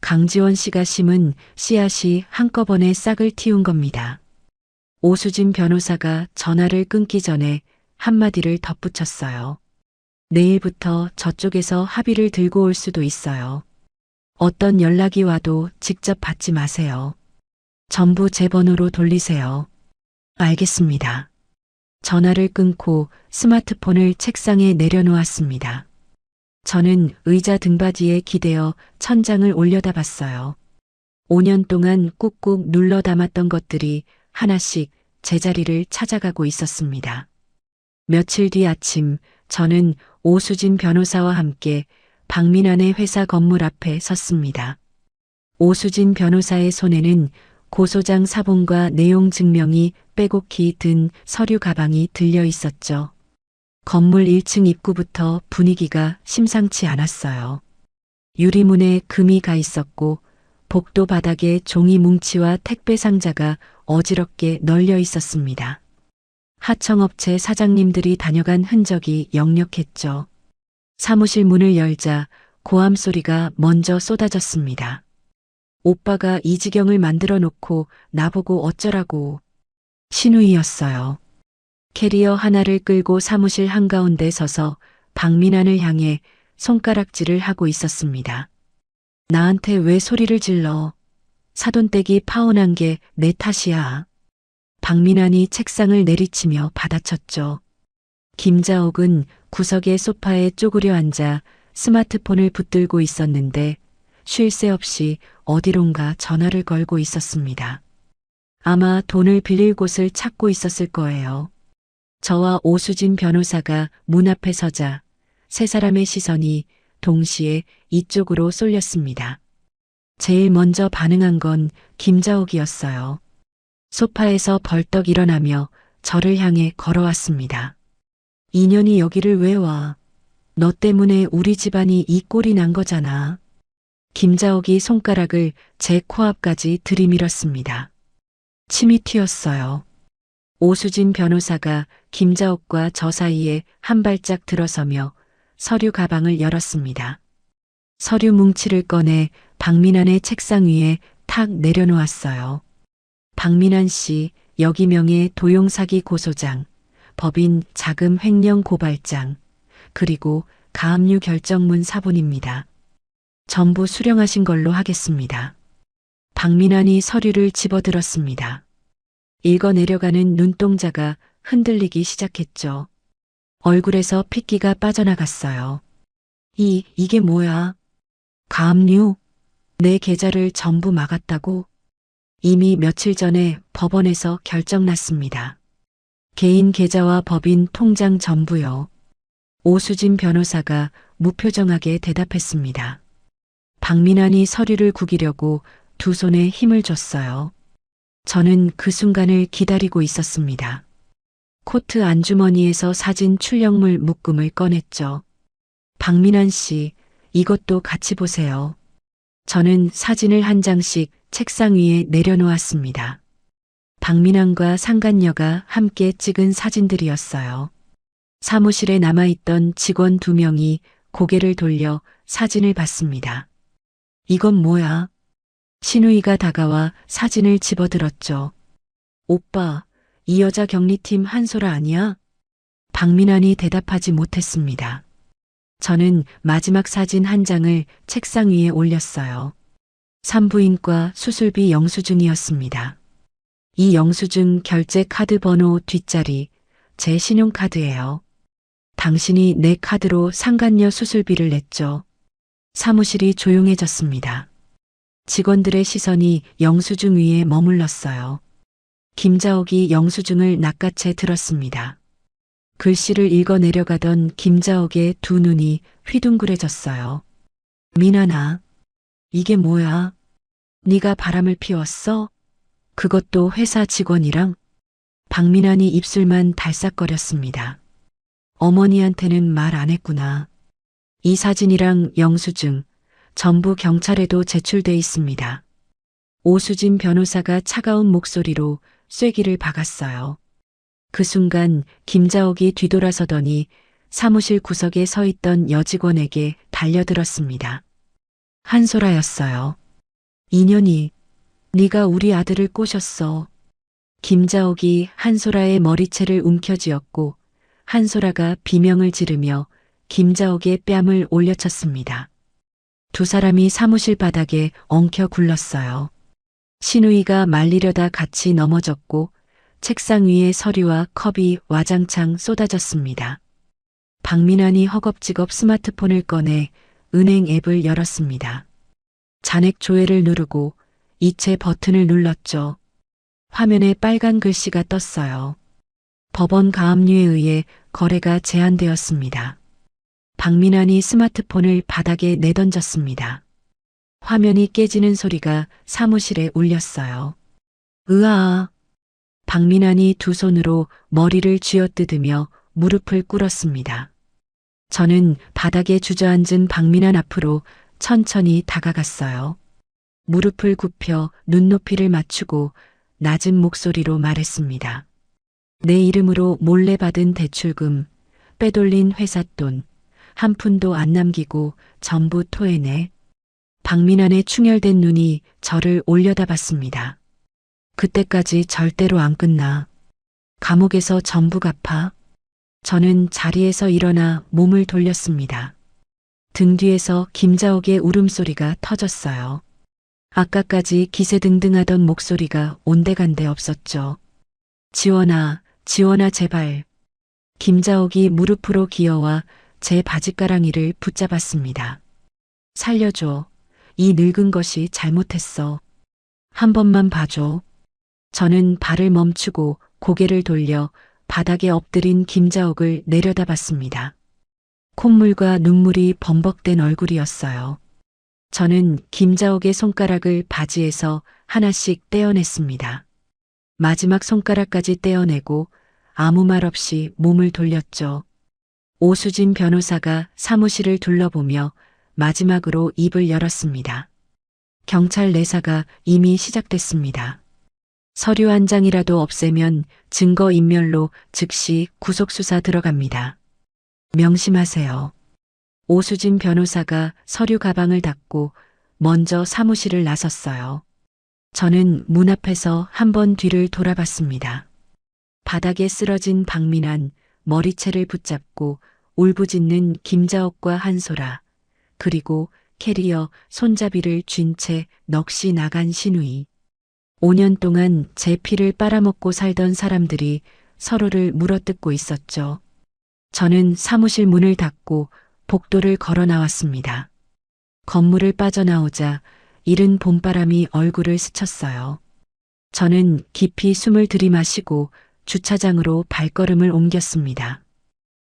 Speaker 1: 강지원 씨가 심은 씨앗이 한꺼번에 싹을 틔운 겁니다. 오수진 변호사가 전화를 끊기 전에 한마디를 덧붙였어요. 내일부터 저쪽에서 합의를 들고 올 수도 있어요. 어떤 연락이 와도 직접 받지 마세요. 전부 제 번호로 돌리세요. 알겠습니다. 전화를 끊고 스마트폰을 책상에 내려놓았습니다. 저는 의자 등받이에 기대어 천장을 올려다봤어요. 5년 동안 꾹꾹 눌러 담았던 것들이 하나씩 제자리를 찾아가고 있었습니다. 며칠 뒤 아침, 저는 오수진 변호사와 함께 박민환의 회사 건물 앞에 섰습니다. 오수진 변호사의 손에는 고소장 사본과 내용 증명이 빼곡히 든 서류 가방이 들려 있었죠. 건물 1층 입구부터 분위기가 심상치 않았어요. 유리문에 금이 가 있었고 복도 바닥에 종이 뭉치와 택배 상자가 어지럽게 널려 있었습니다. 하청업체 사장님들이 다녀간 흔적이 역력했죠. 사무실 문을 열자 고함 소리가 먼저 쏟아졌습니다. 오빠가 이 지경을 만들어 놓고 나보고 어쩌라고. 신우이였어요. 캐리어 하나를 끌고 사무실 한가운데 서서 박민환을 향해 손가락질을 하고 있었습니다. 나한테 왜 소리를 질러? 사돈댁이 파혼한 게 내 탓이야. 박민환이 책상을 내리치며 받아쳤죠. 김자옥은 구석의 소파에 쪼그려 앉아 스마트폰을 붙들고 있었는데 쉴 새 없이 어디론가 전화를 걸고 있었습니다. 아마 돈을 빌릴 곳을 찾고 있었을 거예요. 저와 오수진 변호사가 문 앞에 서자 세 사람의 시선이 동시에 이쪽으로 쏠렸습니다. 제일 먼저 반응한 건 김자옥이었어요. 소파에서 벌떡 일어나며 저를 향해 걸어왔습니다. 인연이 여기를 왜 와? 너 때문에 우리 집안이 이 꼴이 난 거잖아. 김자옥이 손가락을 제 코앞까지 들이밀었습니다. 침이 튀었어요. 오수진 변호사가 김자옥과 저 사이에 한 발짝 들어서며 서류 가방을 열었습니다. 서류 뭉치를 꺼내 박민환의 책상 위에 탁 내려놓았어요. 박민환 씨, 여기 명의 도용 사기 고소장, 법인 자금 횡령 고발장, 그리고 가압류 결정문 사본입니다. 전부 수령하신 걸로 하겠습니다. 박민환이 서류를 집어들었습니다. 읽어 내려가는 눈동자가 흔들리기 시작했죠. 얼굴에서 핏기가 빠져나갔어요. 이게 뭐야? 가압류? 내 계좌를 전부 막았다고? 이미 며칠 전에 법원에서 결정 났습니다. 개인 계좌와 법인 통장 전부요. 오수진 변호사가 무표정하게 대답했습니다. 박민환이 서류를 구기려고 두 손에 힘을 줬어요. 저는 그 순간을 기다리고 있었습니다. 코트 안주머니에서 사진 출력물 묶음을 꺼냈죠. 박민환 씨, 이것도 같이 보세요. 저는 사진을 한 장씩 책상 위에 내려놓았습니다. 박민환과 상간녀가 함께 찍은 사진들이었어요. 사무실에 남아있던 직원 2명이 고개를 돌려 사진을 봤습니다. 이건 뭐야? 신우이가 다가와 사진을 집어들었죠. 오빠, 이 여자 격리팀 한솔아 아니야? 박민환이 대답하지 못했습니다. 저는 마지막 사진 한 장을 책상 위에 올렸어요. 산부인과 수술비 영수증이었습니다. 이 영수증 결제 카드 번호 뒷자리 제 신용카드예요. 당신이 내 카드로 상간녀 수술비를 냈죠. 사무실이 조용해졌습니다. 직원들의 시선이 영수증 위에 머물렀어요. 김자옥이 영수증을 낚아채 들었습니다. 글씨를 읽어 내려가던 김자옥의 두 눈이 휘둥그레졌어요. 민환아, 이게 뭐야? 네가 바람을 피웠어? 그것도 회사 직원이랑? 박민환이 입술만 달싹거렸습니다. 어머니한테는 말 안 했구나. 이 사진이랑 영수증 전부 경찰에도 제출돼 있습니다. 오수진 변호사가 차가운 목소리로 쐐기를 박았어요. 그 순간 김자옥이 뒤돌아서더니 사무실 구석에 서 있던 여직원에게 달려들었습니다. 한솔아였어요. 인연이, 네가 우리 아들을 꼬셨어. 김자옥이 한솔아의 머리채를 움켜쥐었고 한솔아가 비명을 지르며 김자옥의 뺨을 올려쳤습니다. 두 사람이 사무실 바닥에 엉켜 굴렀어요. 신우이가 말리려다 같이 넘어졌고 책상 위에 서류와 컵이 와장창 쏟아졌습니다. 박민환이 허겁지겁 스마트폰을 꺼내 은행 앱을 열었습니다. 잔액 조회를 누르고 이체 버튼을 눌렀죠. 화면에 빨간 글씨가 떴어요. 법원 가압류에 의해 거래가 제한되었습니다. 박민환이 스마트폰을 바닥에 내던졌습니다. 화면이 깨지는 소리가 사무실에 울렸어요. 으아! 박민환이 두 손으로 머리를 쥐어뜯으며 무릎을 꿇었습니다. 저는 바닥에 주저앉은 박민환 앞으로 천천히 다가갔어요. 무릎을 굽혀 눈높이를 맞추고 낮은 목소리로 말했습니다. 내 이름으로 몰래 받은 대출금, 빼돌린 회사 돈, 한 푼도 안 남기고 전부 토해내. 박민환의 충혈된 눈이 저를 올려다봤습니다. 그때까지 절대로 안 끝나. 감옥에서 전부 갚아. 저는 자리에서 일어나 몸을 돌렸습니다. 등 뒤에서 김자옥의 울음소리가 터졌어요. 아까까지 기세등등하던 목소리가 온데간데 없었죠. 지원아, 지원아 제발. 김자옥이 무릎으로 기어와 제 바지가랑이를 붙잡았습니다. 살려줘. 이 늙은 것이 잘못했어. 한 번만 봐줘. 저는 발을 멈추고 고개를 돌려 바닥에 엎드린 김자옥을 내려다봤습니다. 콧물과 눈물이 범벅된 얼굴이었어요. 저는 김자옥의 손가락을 바지에서 하나씩 떼어냈습니다. 마지막 손가락까지 떼어내고 아무 말 없이 몸을 돌렸죠. 오수진 변호사가 사무실을 둘러보며 마지막으로 입을 열었습니다. 경찰 내사가 이미 시작됐습니다. 서류 한 장이라도 없애면 증거인멸로 즉시 구속수사 들어갑니다. 명심하세요. 오수진 변호사가 서류 가방을 닫고 먼저 사무실을 나섰어요. 저는 문 앞에서 한 번 뒤를 돌아봤습니다. 바닥에 쓰러진 박민환, 머리채를 붙잡고 울부짖는 김자옥과 한솔아, 그리고 캐리어 손잡이를 쥔 채 넋이 나간 신우이. 5년 동안 제 피를 빨아먹고 살던 사람들이 서로를 물어뜯고 있었죠. 저는 사무실 문을 닫고 복도를 걸어 나왔습니다. 건물을 빠져나오자 이른 봄바람이 얼굴을 스쳤어요. 저는 깊이 숨을 들이마시고 주차장으로 발걸음을 옮겼습니다.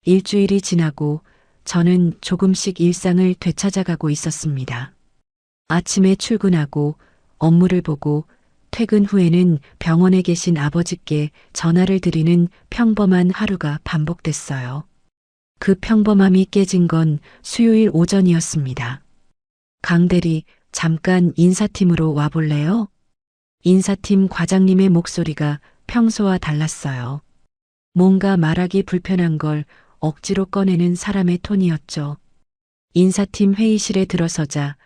Speaker 1: 일주일이 지나고 저는 조금씩 일상을 되찾아가고 있었습니다. 아침에 출근하고 업무를 보고 퇴근 후에는 병원에 계신 아버지께 전화를 드리는 평범한 하루가 반복됐어요. 그 평범함이 깨진 건 수요일 오전이었습니다. 강대리, 잠깐 인사팀으로 와볼래요? 인사팀 과장님의 목소리가 평소와 달랐어요. 뭔가 말하기 불편한 걸 억지로 꺼내는 사람의 톤이었죠. 인사팀 회의실에 들어서자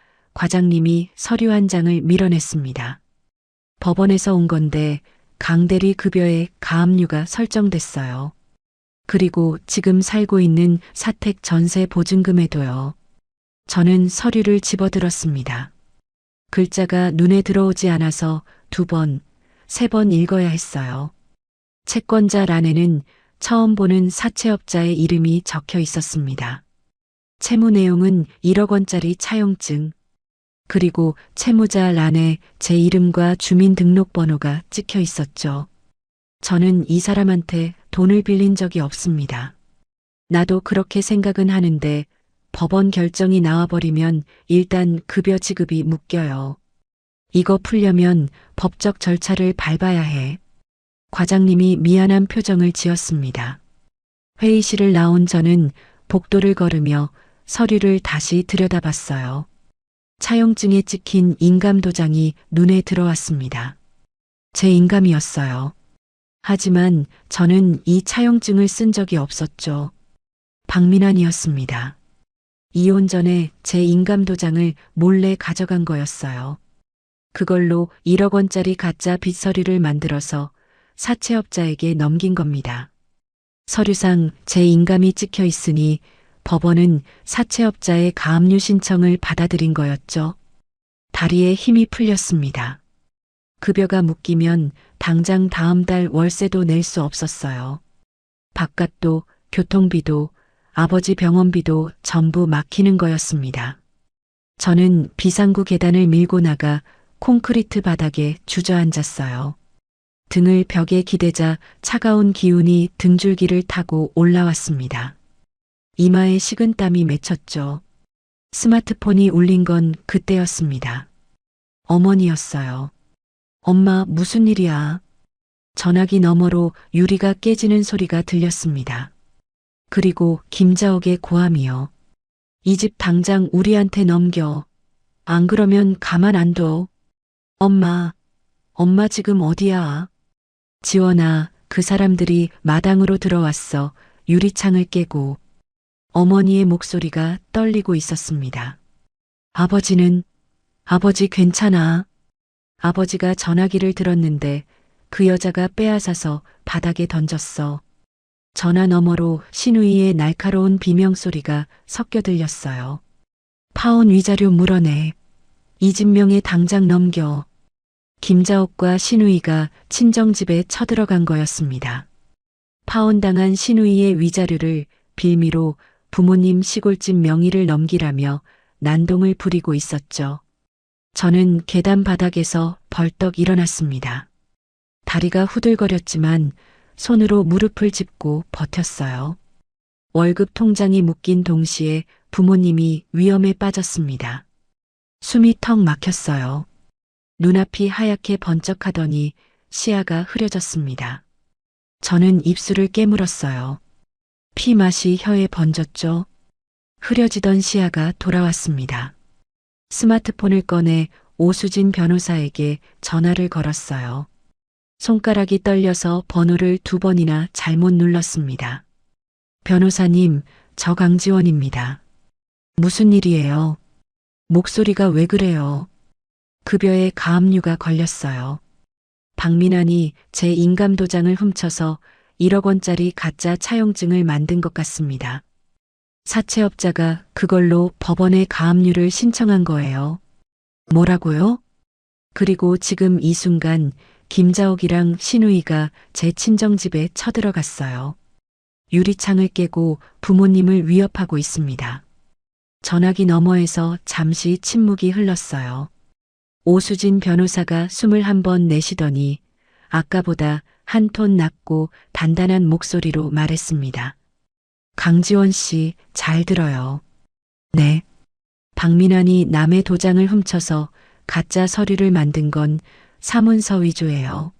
Speaker 1: 과장님이 서류 한 장을 밀어냈습니다. 법원에서 온 건데 강대리 급여에 가압류가 설정됐어요. 그리고 지금 살고 있는 사택 전세 보증금에도요. 저는 서류를 집어들었습니다. 글자가 눈에 들어오지 않아서 2번, 3번 읽어야 했어요. 채권자란에는 처음 보는 사채업자의 이름이 적혀 있었습니다. 채무 내용은 1억 원짜리 차용증, 그리고 채무자 란에 제 이름과 주민등록번호가 찍혀 있었죠. 저는 이 사람한테 돈을 빌린 적이 없습니다. 나도 그렇게 생각은 하는데 법원 결정이 나와버리면 일단 급여 지급이 묶여요. 이거 풀려면 법적 절차를 밟아야 해. 과장님이 미안한 표정을 지었습니다. 회의실을 나온 저는 복도를 걸으며 서류를 다시 들여다봤어요. 차용증에 찍힌 인감도장이 눈에 들어왔습니다. 제 인감이었어요. 하지만 저는 이 차용증을 쓴 적이 없었죠. 박민환이었습니다. 이혼 전에 제 인감도장을 몰래 가져간 거였어요. 그걸로 1억 원짜리 가짜 빚서류를 만들어서 사채업자에게 넘긴 겁니다. 서류상 제 인감이 찍혀 있으니 법원은 사채업자의 가압류 신청을 받아들인 거였죠. 다리에 힘이 풀렸습니다. 급여가 묶이면 당장 다음 달 월세도 낼 수 없었어요. 바깥도 교통비도 아버지 병원비도 전부 막히는 거였습니다. 저는 비상구 계단을 밀고 나가 콘크리트 바닥에 주저앉았어요. 등을 벽에 기대자 차가운 기운이 등줄기를 타고 올라왔습니다. 이마에 식은땀이 맺혔죠. 스마트폰이 울린 건 그때였습니다. 어머니였어요. 엄마, 무슨 일이야? 전화기 너머로 유리가 깨지는 소리가 들렸습니다. 그리고 김자옥의 고함이요. 이 집 당장 우리한테 넘겨. 안 그러면 가만 안 둬. 엄마 지금 어디야? 지원아, 그 사람들이 마당으로 들어왔어. 유리창을 깨고. 어머니의 목소리가 떨리고 있었습니다. 아버지 괜찮아? 아버지가 전화기를 들었는데 그 여자가 빼앗아서 바닥에 던졌어. 전화 너머로 신우이의 날카로운 비명소리가 섞여 들렸어요. 파혼 위자료 물어내. 이진명에 당장 넘겨. 김자옥과 신우이가 친정집에 쳐들어간 거였습니다. 파혼당한 신우이의 위자료를 빌미로 부모님 시골집 명의를 넘기라며 난동을 부리고 있었죠. 저는 계단 바닥에서 벌떡 일어났습니다. 다리가 후들거렸지만 손으로 무릎을 짚고 버텼어요. 월급 통장이 묶인 동시에 부모님이 위험에 빠졌습니다. 숨이 턱 막혔어요. 눈앞이 하얗게 번쩍하더니 시야가 흐려졌습니다. 저는 입술을 깨물었어요. 피 맛이 혀에 번졌죠. 흐려지던 시야가 돌아왔습니다. 스마트폰을 꺼내 오수진 변호사에게 전화를 걸었어요. 손가락이 떨려서 번호를 2번이나 잘못 눌렀습니다. 변호사님, 저 강지원입니다. 무슨 일이에요? 목소리가 왜 그래요? 급여에 가압류가 걸렸어요. 박민환이 제 인감도장을 훔쳐서 1억 원짜리 가짜 차용증을 만든 것 같습니다. 사채업자가 그걸로 법원에 가압류를 신청한 거예요. 뭐라고요? 그리고 지금 이 순간 김자옥이랑 신우이가 제 친정집에 쳐들어갔어요. 유리창을 깨고 부모님을 위협하고 있습니다. 전화기 너머에서 잠시 침묵이 흘렀어요. 오수진 변호사가 숨을 한 번 내쉬더니 아까보다 한 톤 낮고 단단한 목소리로 말했습니다. 강지원 씨, 잘 들어요. 네. 박민환이 남의 도장을 훔쳐서 가짜 서류를 만든 건 사문서 위조예요.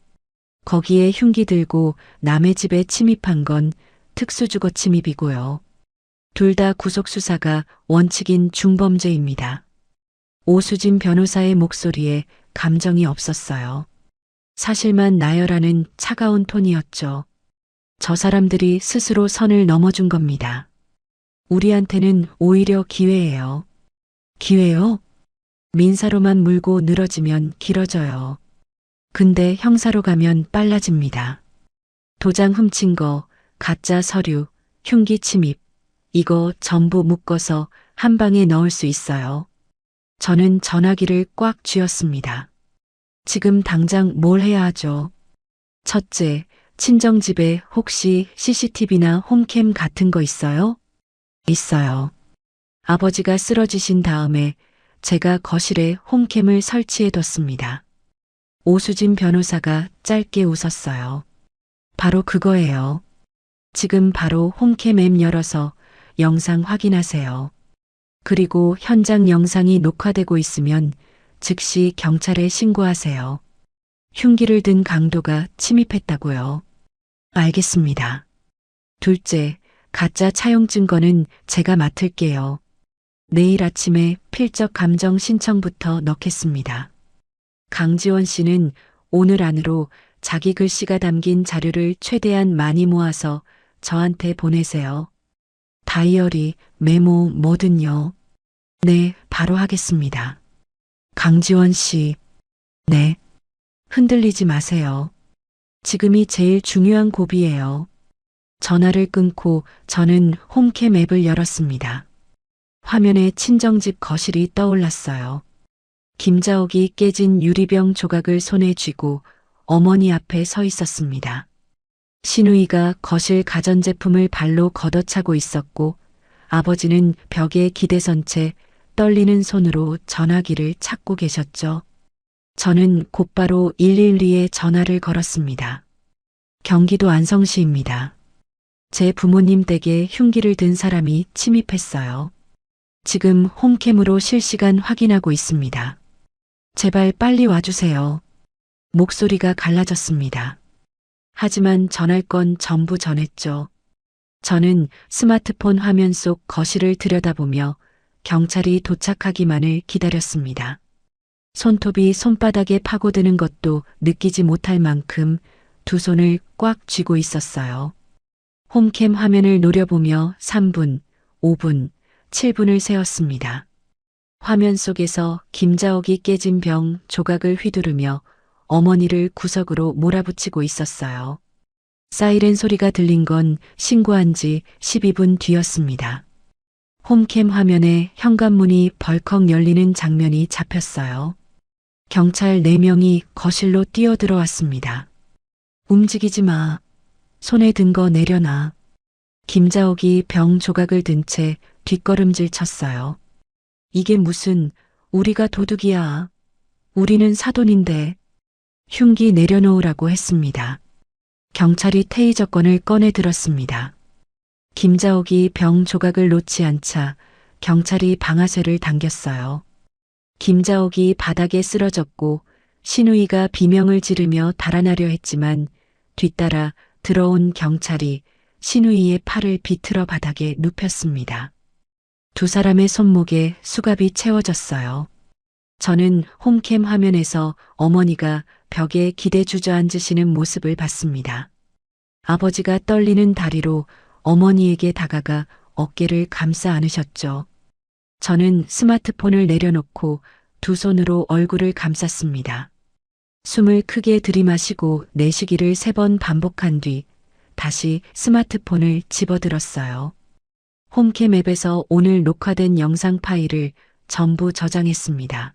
Speaker 1: 거기에 흉기 들고 남의 집에 침입한 건 특수주거 침입이고요. 둘 다 구속수사가 원칙인 중범죄입니다. 오수진 변호사의 목소리에 감정이 없었어요. 사실만 나열하는 차가운 톤이었죠. 저 사람들이 스스로 선을 넘어준 겁니다. 우리한테는 오히려 기회예요. 기회요? 민사로만 물고 늘어지면 길어져요. 근데 형사로 가면 빨라집니다. 도장 훔친 거, 가짜 서류, 흉기 침입, 이거 전부 묶어서 한 방에 넣을 수 있어요. 저는 전화기를 꽉 쥐었습니다. 지금 당장 뭘 해야 하죠? 첫째, 친정집에 혹시 CCTV나 홈캠 같은 거 있어요? 있어요. 아버지가 쓰러지신 다음에 제가 거실에 홈캠을 설치해뒀습니다. 오수진 변호사가 짧게 웃었어요. 바로 그거예요. 지금 바로 홈캠 앱 열어서 영상 확인하세요. 그리고 현장 영상이 녹화되고 있으면 즉시 경찰에 신고하세요. 흉기를 든 강도가 침입했다고요. 알겠습니다. 둘째, 가짜 차용 증거는 제가 맡을게요. 내일 아침에 필적 감정 신청부터 넣겠습니다. 강지원 씨는 오늘 안으로 자기 글씨가 담긴 자료를 최대한 많이 모아서 저한테 보내세요. 다이어리, 메모 뭐든요. 네, 바로 하겠습니다. 강지원 씨. 네. 흔들리지 마세요. 지금이 제일 중요한 고비예요. 전화를 끊고 저는 홈캠 앱을 열었습니다. 화면에 친정집 거실이 떠올랐어요. 김자옥이 깨진 유리병 조각을 손에 쥐고 어머니 앞에 서 있었습니다. 시누이가 거실 가전제품을 발로 걷어차고 있었고 아버지는 벽에 기대선 채 떨리는 손으로 전화기를 찾고 계셨죠. 저는 곧바로 112에 전화를 걸었습니다. 경기도 안성시입니다. 제 부모님 댁에 흉기를 든 사람이 침입했어요. 지금 홈캠으로 실시간 확인하고 있습니다. 제발 빨리 와주세요. 목소리가 갈라졌습니다. 하지만 전할 건 전부 전했죠. 저는 스마트폰 화면 속 거실을 들여다보며 경찰이 도착하기만을 기다렸습니다. 손톱이 손바닥에 파고드는 것도 느끼지 못할 만큼 두 손을 꽉 쥐고 있었어요. 홈캠 화면을 노려보며 3분, 5분, 7분을 세었습니다. 화면 속에서 김자옥이 깨진 병 조각을 휘두르며 어머니를 구석으로 몰아붙이고 있었어요. 사이렌 소리가 들린 건 신고한 지 12분 뒤였습니다. 홈캠 화면에 현관문이 벌컥 열리는 장면이 잡혔어요. 경찰 4명이 거실로 뛰어들어왔습니다. 움직이지 마. 손에 든 거 내려놔. 김자옥이 병 조각을 든 채 뒷걸음질 쳤어요. 이게 무슨 우리가 도둑이야. 우리는 사돈인데. 흉기 내려놓으라고 했습니다. 경찰이 테이저건을 꺼내 들었습니다. 김자옥이 병 조각을 놓지 않자 경찰이 방아쇠를 당겼어요. 김자옥이 바닥에 쓰러졌고 시누이가 비명을 지르며 달아나려 했지만 뒤따라 들어온 경찰이 시누이의 팔을 비틀어 바닥에 눕혔습니다. 두 사람의 손목에 수갑이 채워졌어요. 저는 홈캠 화면에서 어머니가 벽에 기대 주저앉으시는 모습을 봤습니다. 아버지가 떨리는 다리로 어머니에게 다가가 어깨를 감싸 안으셨죠. 저는 스마트폰을 내려놓고 두 손으로 얼굴을 감쌌습니다. 숨을 크게 들이마시고 내쉬기를 3번 반복한 뒤 다시 스마트폰을 집어들었어요. 홈캠 앱에서 오늘 녹화된 영상 파일을 전부 저장했습니다.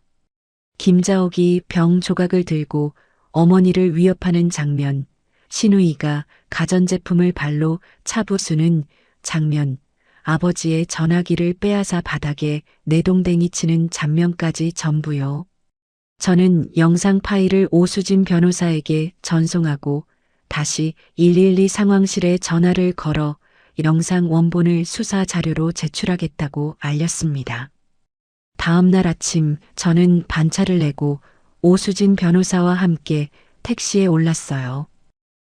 Speaker 1: 김자옥이 병 조각을 들고 어머니를 위협하는 장면, 시누이가 가전제품을 발로 차부수는 장면, 아버지의 전화기를 빼앗아 바닥에 내동댕이 치는 장면까지 전부요. 저는 영상 파일을 오수진 변호사에게 전송하고 다시 112 상황실에 전화를 걸어 영상 원본을 수사 자료로 제출하겠다고 알렸습니다. 다음 날 아침 저는 반차를 내고 오수진 변호사와 함께 택시에 올랐어요.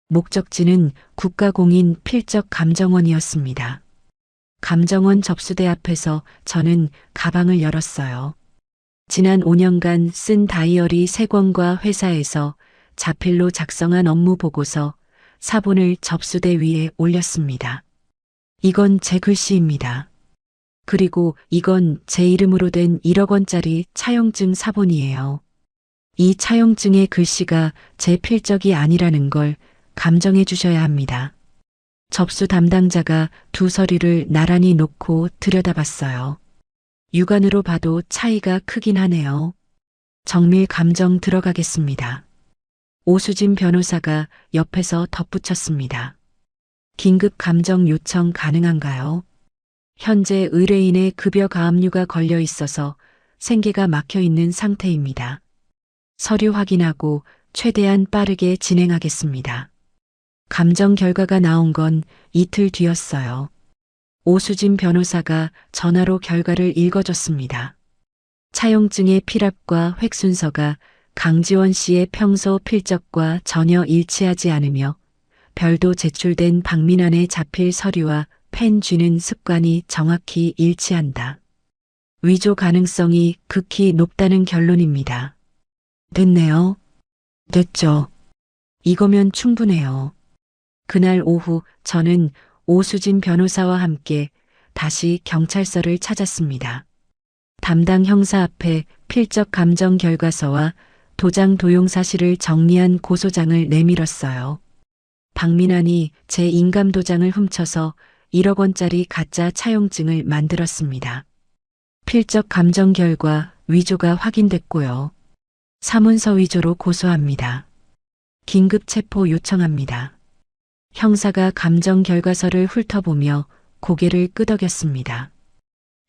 Speaker 1: 목적지는 국가공인 필적 감정원이었습니다. 감정원 접수대 앞에서 저는 가방을 열었어요. 지난 5년간 쓴 다이어리 3권과 회사에서 자필로 작성한 업무 보고서 사본을 접수대 위에 올렸습니다. 이건 제 글씨입니다. 그리고 이건 제 이름으로 된 1억 원짜리 차용증 사본이에요. 이 차용증의 글씨가 제 필적이 아니라는 걸 감정해 주셔야 합니다. 접수 담당자가 두 서류를 나란히 놓고 들여다봤어요. 육안으로 봐도 차이가 크긴 하네요. 정밀 감정 들어가겠습니다. 오수진 변호사가 옆에서 덧붙였습니다. 긴급 감정 요청 가능한가요? 현재 의뢰인의 급여 가압류가 걸려 있어서 생계가 막혀 있는 상태입니다. 서류 확인하고 최대한 빠르게 진행하겠습니다. 감정 결과가 나온 건 이틀 뒤였어요. 오수진 변호사가 전화로 결과를 읽어줬습니다. 차용증의 필압과 획 순서가 강지원 씨의 평소 필적과 전혀 일치하지 않으며 별도 제출된 박민환의 자필 서류와 펜 쥐는 습관이 정확히 일치한다. 위조 가능성이 극히 높다는 결론입니다. 됐네요. 됐죠. 이거면 충분해요. 그날 오후 저는 오수진 변호사와 함께 다시 경찰서를 찾았습니다. 담당 형사 앞에 필적 감정 결과서와 도장 도용 사실을 정리한 고소장을 내밀었어요. 박민환이 제 인감 도장을 훔쳐서 1억 원짜리 가짜 차용증을 만들었습니다. 필적 감정 결과 위조가 확인됐고요. 사문서 위조로 고소합니다. 긴급 체포 요청합니다. 형사가 감정 결과서를 훑어보며 고개를 끄덕였습니다.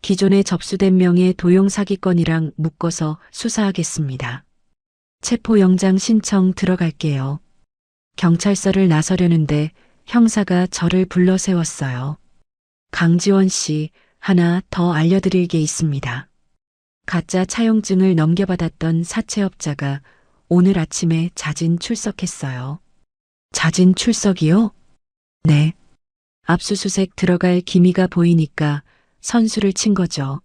Speaker 1: 기존에 접수된 명의 도용 사기건이랑 묶어서 수사하겠습니다. 체포영장 신청 들어갈게요. 경찰서를 나서려는데 형사가 저를 불러 세웠어요. 강지원 씨, 하나 더 알려드릴 게 있습니다. 가짜 차용증을 넘겨받았던 사채업자가 오늘 아침에 자진 출석했어요. 자진 출석이요? 네. 압수수색 들어갈 기미가 보이니까 선수를 친 거죠.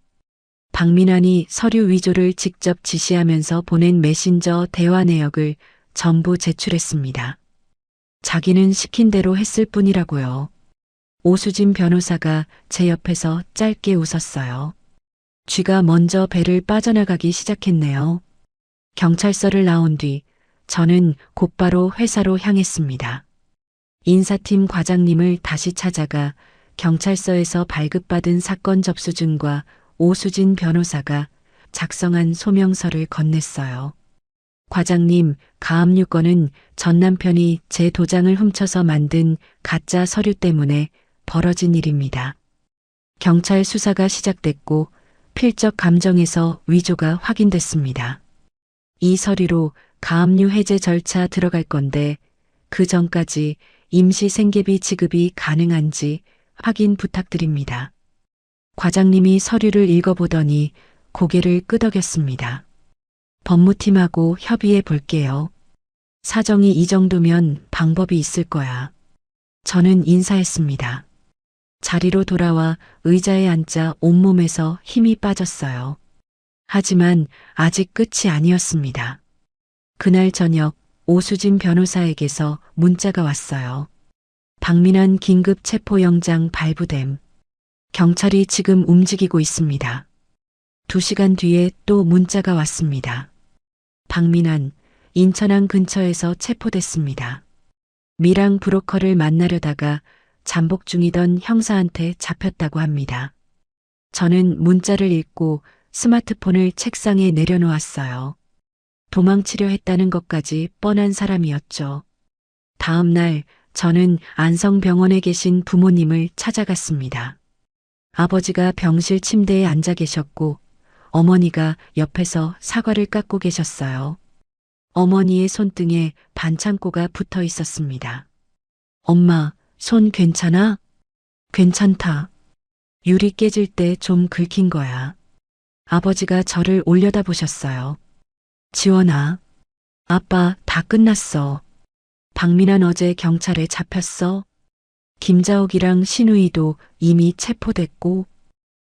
Speaker 1: 박민환이 서류 위조를 직접 지시하면서 보낸 메신저 대화 내역을 전부 제출했습니다. 자기는 시킨 대로 했을 뿐이라고요. 오수진 변호사가 제 옆에서 짧게 웃었어요. 쥐가 먼저 배를 빠져나가기 시작했네요. 경찰서를 나온 뒤 저는 곧바로 회사로 향했습니다. 인사팀 과장님을 다시 찾아가 경찰서에서 발급받은 사건 접수증과 오수진 변호사가 작성한 소명서를 건넸어요. 과장님, 가압류 건은 전 남편이 제 도장을 훔쳐서 만든 가짜 서류 때문에 벌어진 일입니다. 경찰 수사가 시작됐고 필적 감정에서 위조가 확인됐습니다. 이 서류로 가압류 해제 절차 들어갈 건데 그 전까지 임시 생계비 지급이 가능한지 확인 부탁드립니다. 과장님이 서류를 읽어보더니 고개를 끄덕였습니다. 법무팀하고 협의해 볼게요. 사정이 이 정도면 방법이 있을 거야. 저는 인사했습니다. 자리로 돌아와 의자에 앉자 온몸에서 힘이 빠졌어요. 하지만 아직 끝이 아니었습니다. 그날 저녁 오수진 변호사에게서 문자가 왔어요. 박민환 긴급 체포영장 발부됨. 경찰이 지금 움직이고 있습니다. 2시간 뒤에 또 문자가 왔습니다. 박민환, 인천항 근처에서 체포됐습니다. 미랑 브로커를 만나려다가 잠복 중이던 형사한테 잡혔다고 합니다. 저는 문자를 읽고 스마트폰을 책상에 내려놓았어요. 도망치려 했다는 것까지 뻔한 사람이었죠. 다음 날 저는 안성병원에 계신 부모님을 찾아갔습니다. 아버지가 병실 침대에 앉아 계셨고 어머니가 옆에서 사과를 깎고 계셨어요. 어머니의 손등에 반창고가 붙어 있었습니다. 엄마, 손 괜찮아? 괜찮다. 유리 깨질 때 좀 긁힌 거야. 아버지가 저를 올려다보셨어요. 지원아, 아빠 다 끝났어. 박민환 어제 경찰에 잡혔어. 김자옥이랑 신우이도 이미 체포됐고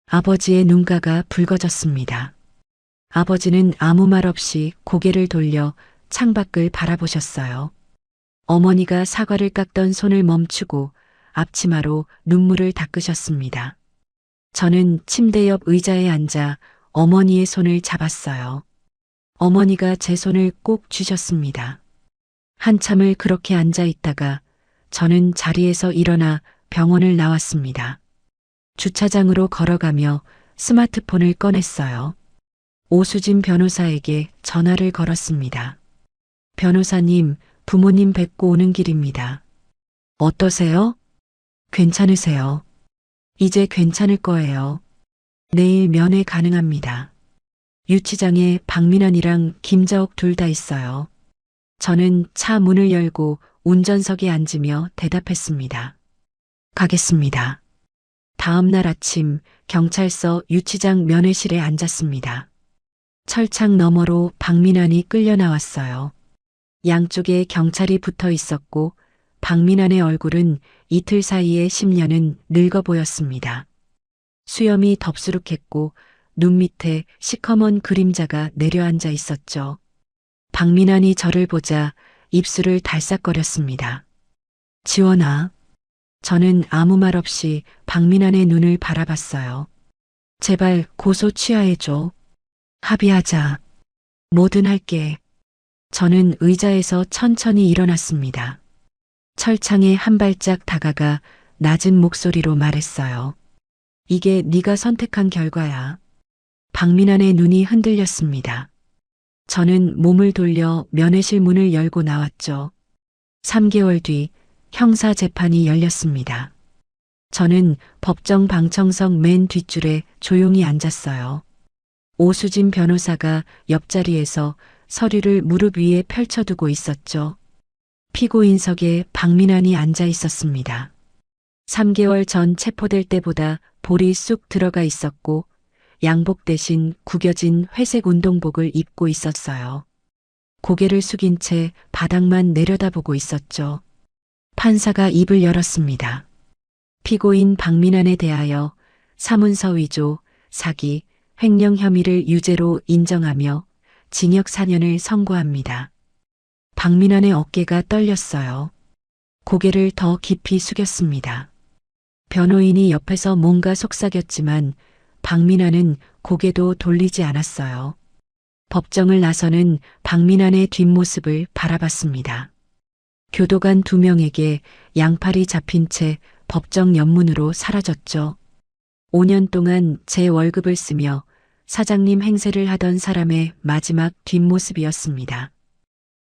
Speaker 1: 아버지의 눈가가 붉어졌습니다. 아버지는 아무 말 없이 고개를 돌려 창밖을 바라보셨어요. 어머니가 사과를 깎던 손을 멈추고 앞치마로 눈물을 닦으셨습니다. 저는 침대 옆 의자에 앉아 어머니의 손을 잡았어요. 어머니가 제 손을 꼭 쥐셨습니다. 한참을 그렇게 앉아 있다가 저는 자리에서 일어나 병원을 나왔습니다. 주차장으로 걸어가며 스마트폰을 꺼냈어요. 오수진 변호사에게 전화를 걸었습니다. 변호사님, 부모님 뵙고 오는 길입니다. 어떠세요? 괜찮으세요? 이제 괜찮을 거예요. 내일 면회 가능합니다. 유치장에 박민환이랑 김자옥 둘 다 있어요. 저는 차 문을 열고 운전석에 앉으며 대답했습니다. 가겠습니다. 다음 날 아침 경찰서 유치장 면회실에 앉았습니다. 철창 너머로 박민환이 끌려 나왔어요. 양쪽에 경찰이 붙어 있었고 박민환의 얼굴은 이틀 사이의 10년은 늙어 보였습니다. 수염이 덥수룩했고 눈 밑에 시커먼 그림자가 내려앉아 있었죠. 박민환이 저를 보자 입술을 달싹거렸습니다. 지원아. 저는 아무 말 없이 박민환의 눈을 바라봤어요. 제발 고소 취하해줘. 합의하자. 뭐든 할게. 저는 의자에서 천천히 일어났습니다. 철창에 한 발짝 다가가 낮은 목소리로 말했어요. 이게 네가 선택한 결과야. 박민환의 눈이 흔들렸습니다. 저는 몸을 돌려 면회실 문을 열고 나왔죠. 3개월 뒤 형사 재판이 열렸습니다. 저는 법정 방청석 맨 뒷줄에 조용히 앉았어요. 오수진 변호사가 옆자리에서 서류를 무릎 위에 펼쳐두고 있었죠. 피고인석에 박민환이 앉아 있었습니다. 3개월 전 체포될 때보다 볼이 쑥 들어가 있었고 양복 대신 구겨진 회색 운동복을 입고 있었어요. 고개를 숙인 채 바닥만 내려다보고 있었죠. 판사가 입을 열었습니다. 피고인 박민환에 대하여 사문서 위조, 사기, 횡령 혐의를 유죄로 인정하며 징역 4년을 선고합니다. 박민환의 어깨가 떨렸어요. 고개를 더 깊이 숙였습니다. 변호인이 옆에서 뭔가 속삭였지만 박민환은 고개도 돌리지 않았어요. 법정을 나서는 박민환의 뒷모습을 바라봤습니다. 교도관 2명에게 양팔이 잡힌 채 법정 옆문으로 사라졌죠. 5년 동안 제 월급을 쓰며 사장님 행세를 하던 사람의 마지막 뒷모습이었습니다.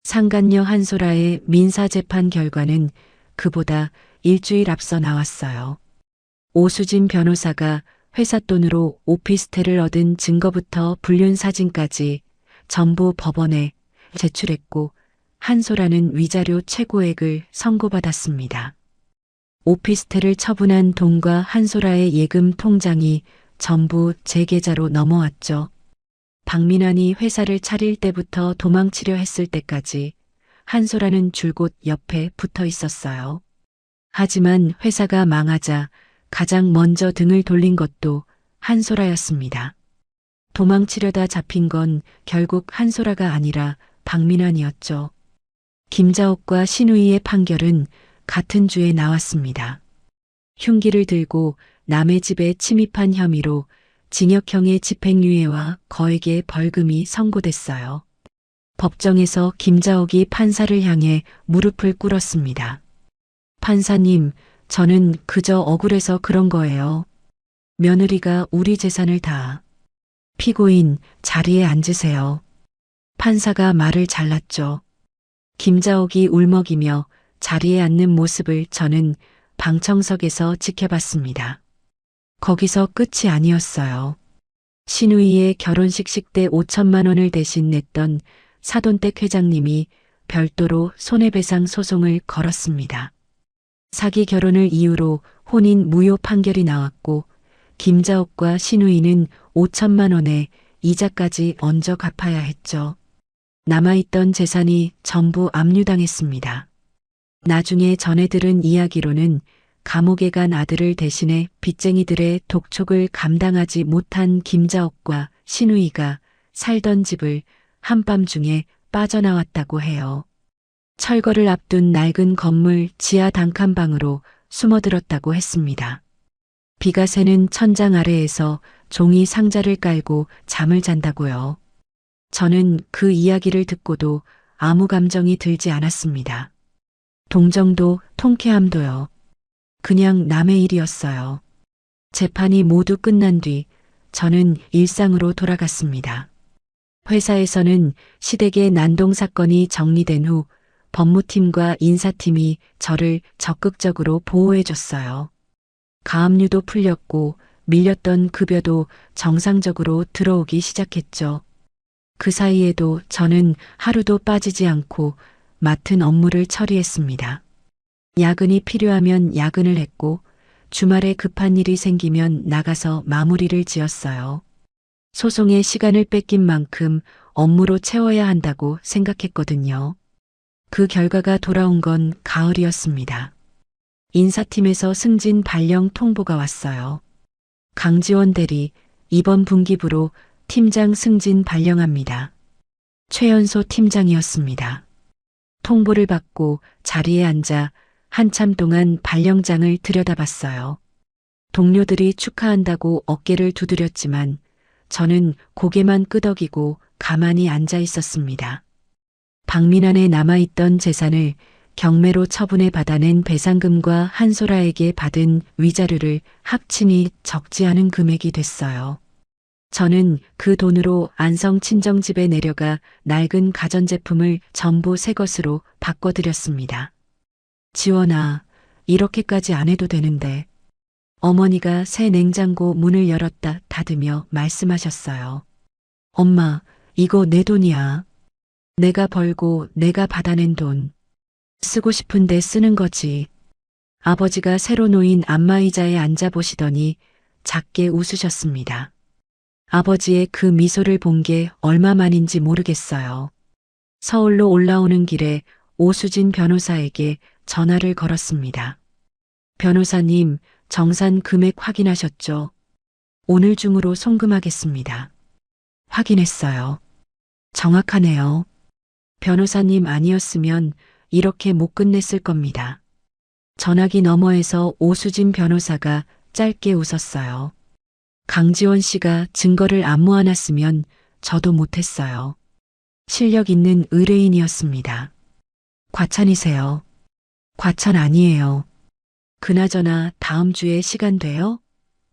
Speaker 1: 상간녀 한소라의 민사재판 결과는 그보다 일주일 앞서 나왔어요. 오수진 변호사가 회사 돈으로 오피스텔을 얻은 증거부터 불륜 사진까지 전부 법원에 제출했고 한소라는 위자료 최고액을 선고받았습니다. 오피스텔을 처분한 돈과 한소라의 예금 통장이 전부 제 계좌로 넘어왔죠. 박민환이 회사를 차릴 때부터 도망치려 했을 때까지 한소라는 줄곧 옆에 붙어 있었어요. 하지만 회사가 망하자 가장 먼저 등을 돌린 것도 한소라였습니다. 도망치려다 잡힌 건 결국 한소라가 아니라 박민환이었죠. 김자옥과 신우이의 판결은 같은 주에 나왔습니다. 흉기를 들고 남의 집에 침입한 혐의로 징역형의 집행유예와 거액의 벌금이 선고됐어요. 법정에서 김자옥이 판사를 향해 무릎을 꿇었습니다. 판사님, 저는 그저 억울해서 그런 거예요. 며느리가 우리 재산을 다. 피고인, 자리에 앉으세요. 판사가 말을 잘랐죠. 김자옥이 울먹이며 자리에 앉는 모습을 저는 방청석에서 지켜봤습니다. 거기서 끝이 아니었어요. 신우이의 결혼식 식대 5천만 원을 대신 냈던 사돈댁 회장님이 별도로 손해배상 소송을 걸었습니다. 사기 결혼을 이유로 혼인 무효 판결이 나왔고 김자옥과 신우이는 5천만 원의 이자까지 얹어 갚아야 했죠. 남아있던 재산이 전부 압류당했습니다. 나중에 전해 들은 이야기로는 감옥에 간 아들을 대신해 빚쟁이들의 독촉을 감당하지 못한 김자옥과 신우이가 살던 집을 한밤중에 빠져나왔다고 해요. 철거를 앞둔 낡은 건물 지하 단칸방으로 숨어들었다고 했습니다. 비가 새는 천장 아래에서 종이 상자를 깔고 잠을 잔다고요. 저는 그 이야기를 듣고도 아무 감정이 들지 않았습니다. 동정도 통쾌함도요. 그냥 남의 일이었어요. 재판이 모두 끝난 뒤 저는 일상으로 돌아갔습니다. 회사에서는 시댁의 난동 사건이 정리된 후 법무팀과 인사팀이 저를 적극적으로 보호해줬어요. 가압류도 풀렸고 밀렸던 급여도 정상적으로 들어오기 시작했죠. 그 사이에도 저는 하루도 빠지지 않고 맡은 업무를 처리했습니다. 야근이 필요하면 야근을 했고 주말에 급한 일이 생기면 나가서 마무리를 지었어요. 소송에 시간을 뺏긴 만큼 업무로 채워야 한다고 생각했거든요. 그 결과가 돌아온 건 가을이었습니다. 인사팀에서 승진 발령 통보가 왔어요. 강지원 대리 이번 분기부로 팀장 승진 발령합니다. 최연소 팀장이었습니다. 통보를 받고 자리에 앉아 한참 동안 발령장을 들여다봤어요. 동료들이 축하한다고 어깨를 두드렸지만 저는 고개만 끄덕이고 가만히 앉아 있었습니다. 박민환에 남아있던 재산을 경매로 처분해 받아낸 배상금과 한소라에게 받은 위자료를 합치니 적지 않은 금액이 됐어요. 저는 그 돈으로 안성 친정집에 내려가 낡은 가전제품을 전부 새 것으로 바꿔드렸습니다. 지원아, 이렇게까지 안 해도 되는데. 어머니가 새 냉장고 문을 열었다 닫으며 말씀하셨어요. 엄마, 이거 내 돈이야. 내가 벌고 내가 받아낸 돈. 쓰고 싶은데 쓰는 거지. 아버지가 새로 놓인 안마의자에 앉아보시더니 작게 웃으셨습니다. 아버지의 그 미소를 본 게 얼마만인지 모르겠어요. 서울로 올라오는 길에 오수진 변호사에게 전화를 걸었습니다. 변호사님, 정산 금액 확인하셨죠? 오늘 중으로 송금하겠습니다. 확인했어요. 정확하네요. 변호사님 아니었으면 이렇게 못 끝냈을 겁니다. 전화기 너머에서 오수진 변호사가 짧게 웃었어요. 강지원 씨가 증거를 안 모아놨으면 저도 못했어요. 실력 있는 의뢰인이었습니다. 과찬이세요. 과찬 아니에요. 그나저나 다음 주에 시간 돼요?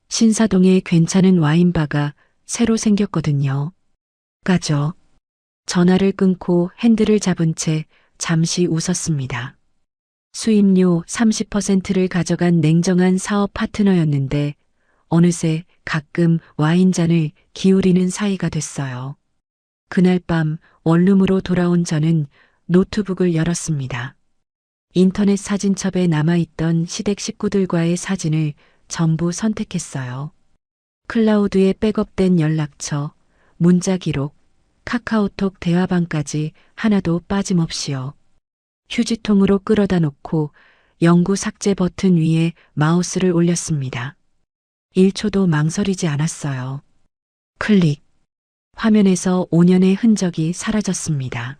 Speaker 1: 신사동에 괜찮은 와인바가 새로 생겼거든요. 가죠. 전화를 끊고 핸들을 잡은 채 잠시 웃었습니다. 수임료 30%를 가져간 냉정한 사업 파트너였는데 어느새 가끔 와인잔을 기울이는 사이가 됐어요. 그날 밤 원룸으로 돌아온 저는 노트북을 열었습니다. 인터넷 사진첩에 남아있던 시댁 식구들과의 사진을 전부 선택했어요. 클라우드에 백업된 연락처, 문자 기록, 카카오톡 대화방까지 하나도 빠짐없이요. 휴지통으로 끌어다 놓고 영구 삭제 버튼 위에 마우스를 올렸습니다. 1초도 망설이지 않았어요. 클릭. 화면에서 5년의 흔적이 사라졌습니다.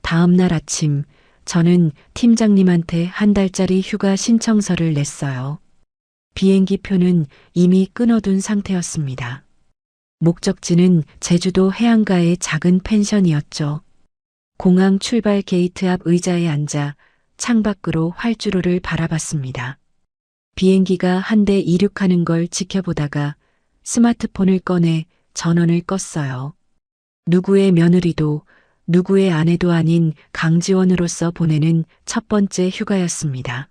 Speaker 1: 다음 날 아침 저는 팀장님한테 한 달짜리 휴가 신청서를 냈어요. 비행기 표는 이미 끊어둔 상태였습니다. 목적지는 제주도 해안가의 작은 펜션이었죠. 공항 출발 게이트 앞 의자에 앉아 창밖으로 활주로를 바라봤습니다. 비행기가 한 대 이륙하는 걸 지켜보다가 스마트폰을 꺼내 전원을 껐어요. 누구의 며느리도 누구의 아내도 아닌 강지원으로서 보내는 첫 번째 휴가였습니다.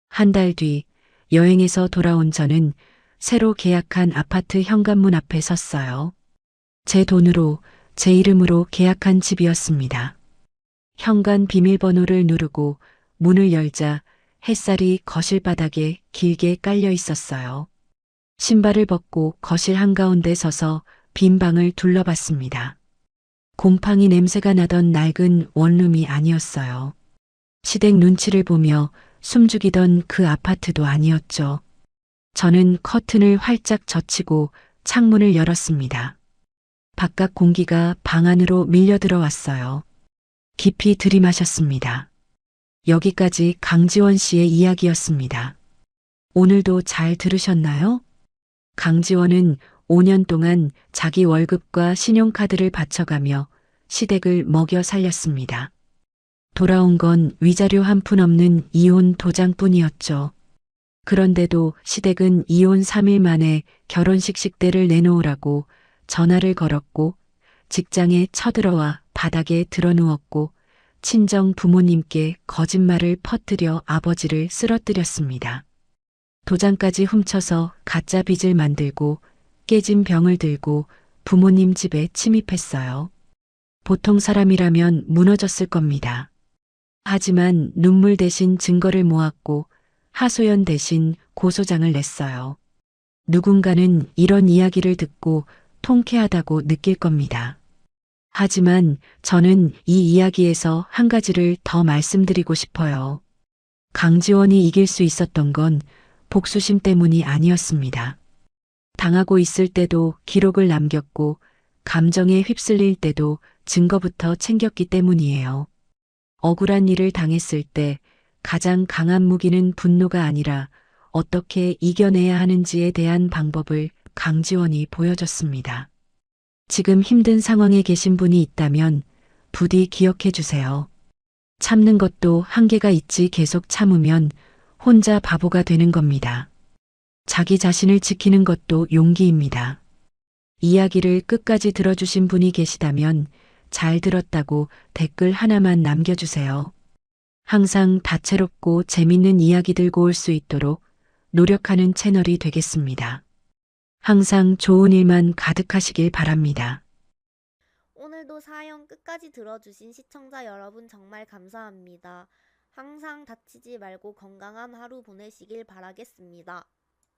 Speaker 1: 한 달 뒤 여행에서 돌아온 저는 새로 계약한 아파트 현관문 앞에 섰어요. 제 돈으로 제 이름으로 계약한 집이었습니다. 현관 비밀번호를 누르고 문을 열자 햇살이 거실 바닥에 길게 깔려 있었어요. 신발을 벗고 거실 한가운데 서서 빈 방을 둘러봤습니다. 곰팡이 냄새가 나던 낡은 원룸이 아니었어요. 시댁 눈치를 보며 숨죽이던 그 아파트도 아니었죠. 저는 커튼을 활짝 젖히고 창문을 열었습니다. 바깥 공기가 방 안으로 밀려 들어왔어요. 깊이 들이마셨습니다. 여기까지 강지원 씨의 이야기였습니다. 오늘도 잘 들으셨나요? 강지원은 5년 동안 자기 월급과 신용카드를 바쳐가며 시댁을 먹여 살렸습니다. 돌아온 건 위자료 한 푼 없는 이혼 도장뿐이었죠. 그런데도 시댁은 이혼 3일 만에 결혼식 식대를 내놓으라고 전화를 걸었고 직장에 쳐들어와 바닥에 드러누웠고 친정 부모님께 거짓말을 퍼뜨려 아버지를 쓰러뜨렸습니다. 도장까지 훔쳐서 가짜 빚을 만들고 깨진 병을 들고 부모님 집에 침입했어요. 보통 사람이라면 무너졌을 겁니다. 하지만 눈물 대신 증거를 모았고 하소연 대신 고소장을 냈어요. 누군가는 이런 이야기를 듣고 통쾌하다고 느낄 겁니다. 하지만 저는 이 이야기에서 한 가지를 더 말씀드리고 싶어요. 강지원이 이길 수 있었던 건 복수심 때문이 아니었습니다. 당하고 있을 때도 기록을 남겼고 감정에 휩쓸릴 때도 증거부터 챙겼기 때문이에요. 억울한 일을 당했을 때 가장 강한 무기는 분노가 아니라 어떻게 이겨내야 하는지에 대한 방법을 강지원이 보여줬습니다. 지금 힘든 상황에 계신 분이 있다면 부디 기억해 주세요. 참는 것도 한계가 있지 계속 참으면 혼자 바보가 되는 겁니다. 자기 자신을 지키는 것도 용기입니다. 이야기를 끝까지 들어주신 분이 계시다면 잘 들었다고 댓글 하나만 남겨주세요. 항상 다채롭고 재밌는 이야기 들고 올 수 있도록 노력하는 채널이 되겠습니다. 항상 좋은 일만 가득하시길 바랍니다.
Speaker 2: 오늘도 사연 끝까지 들어주신 시청자 여러분 정말 감사합니다. 항상 다치지 말고 건강한 하루 보내시길 바라겠습니다.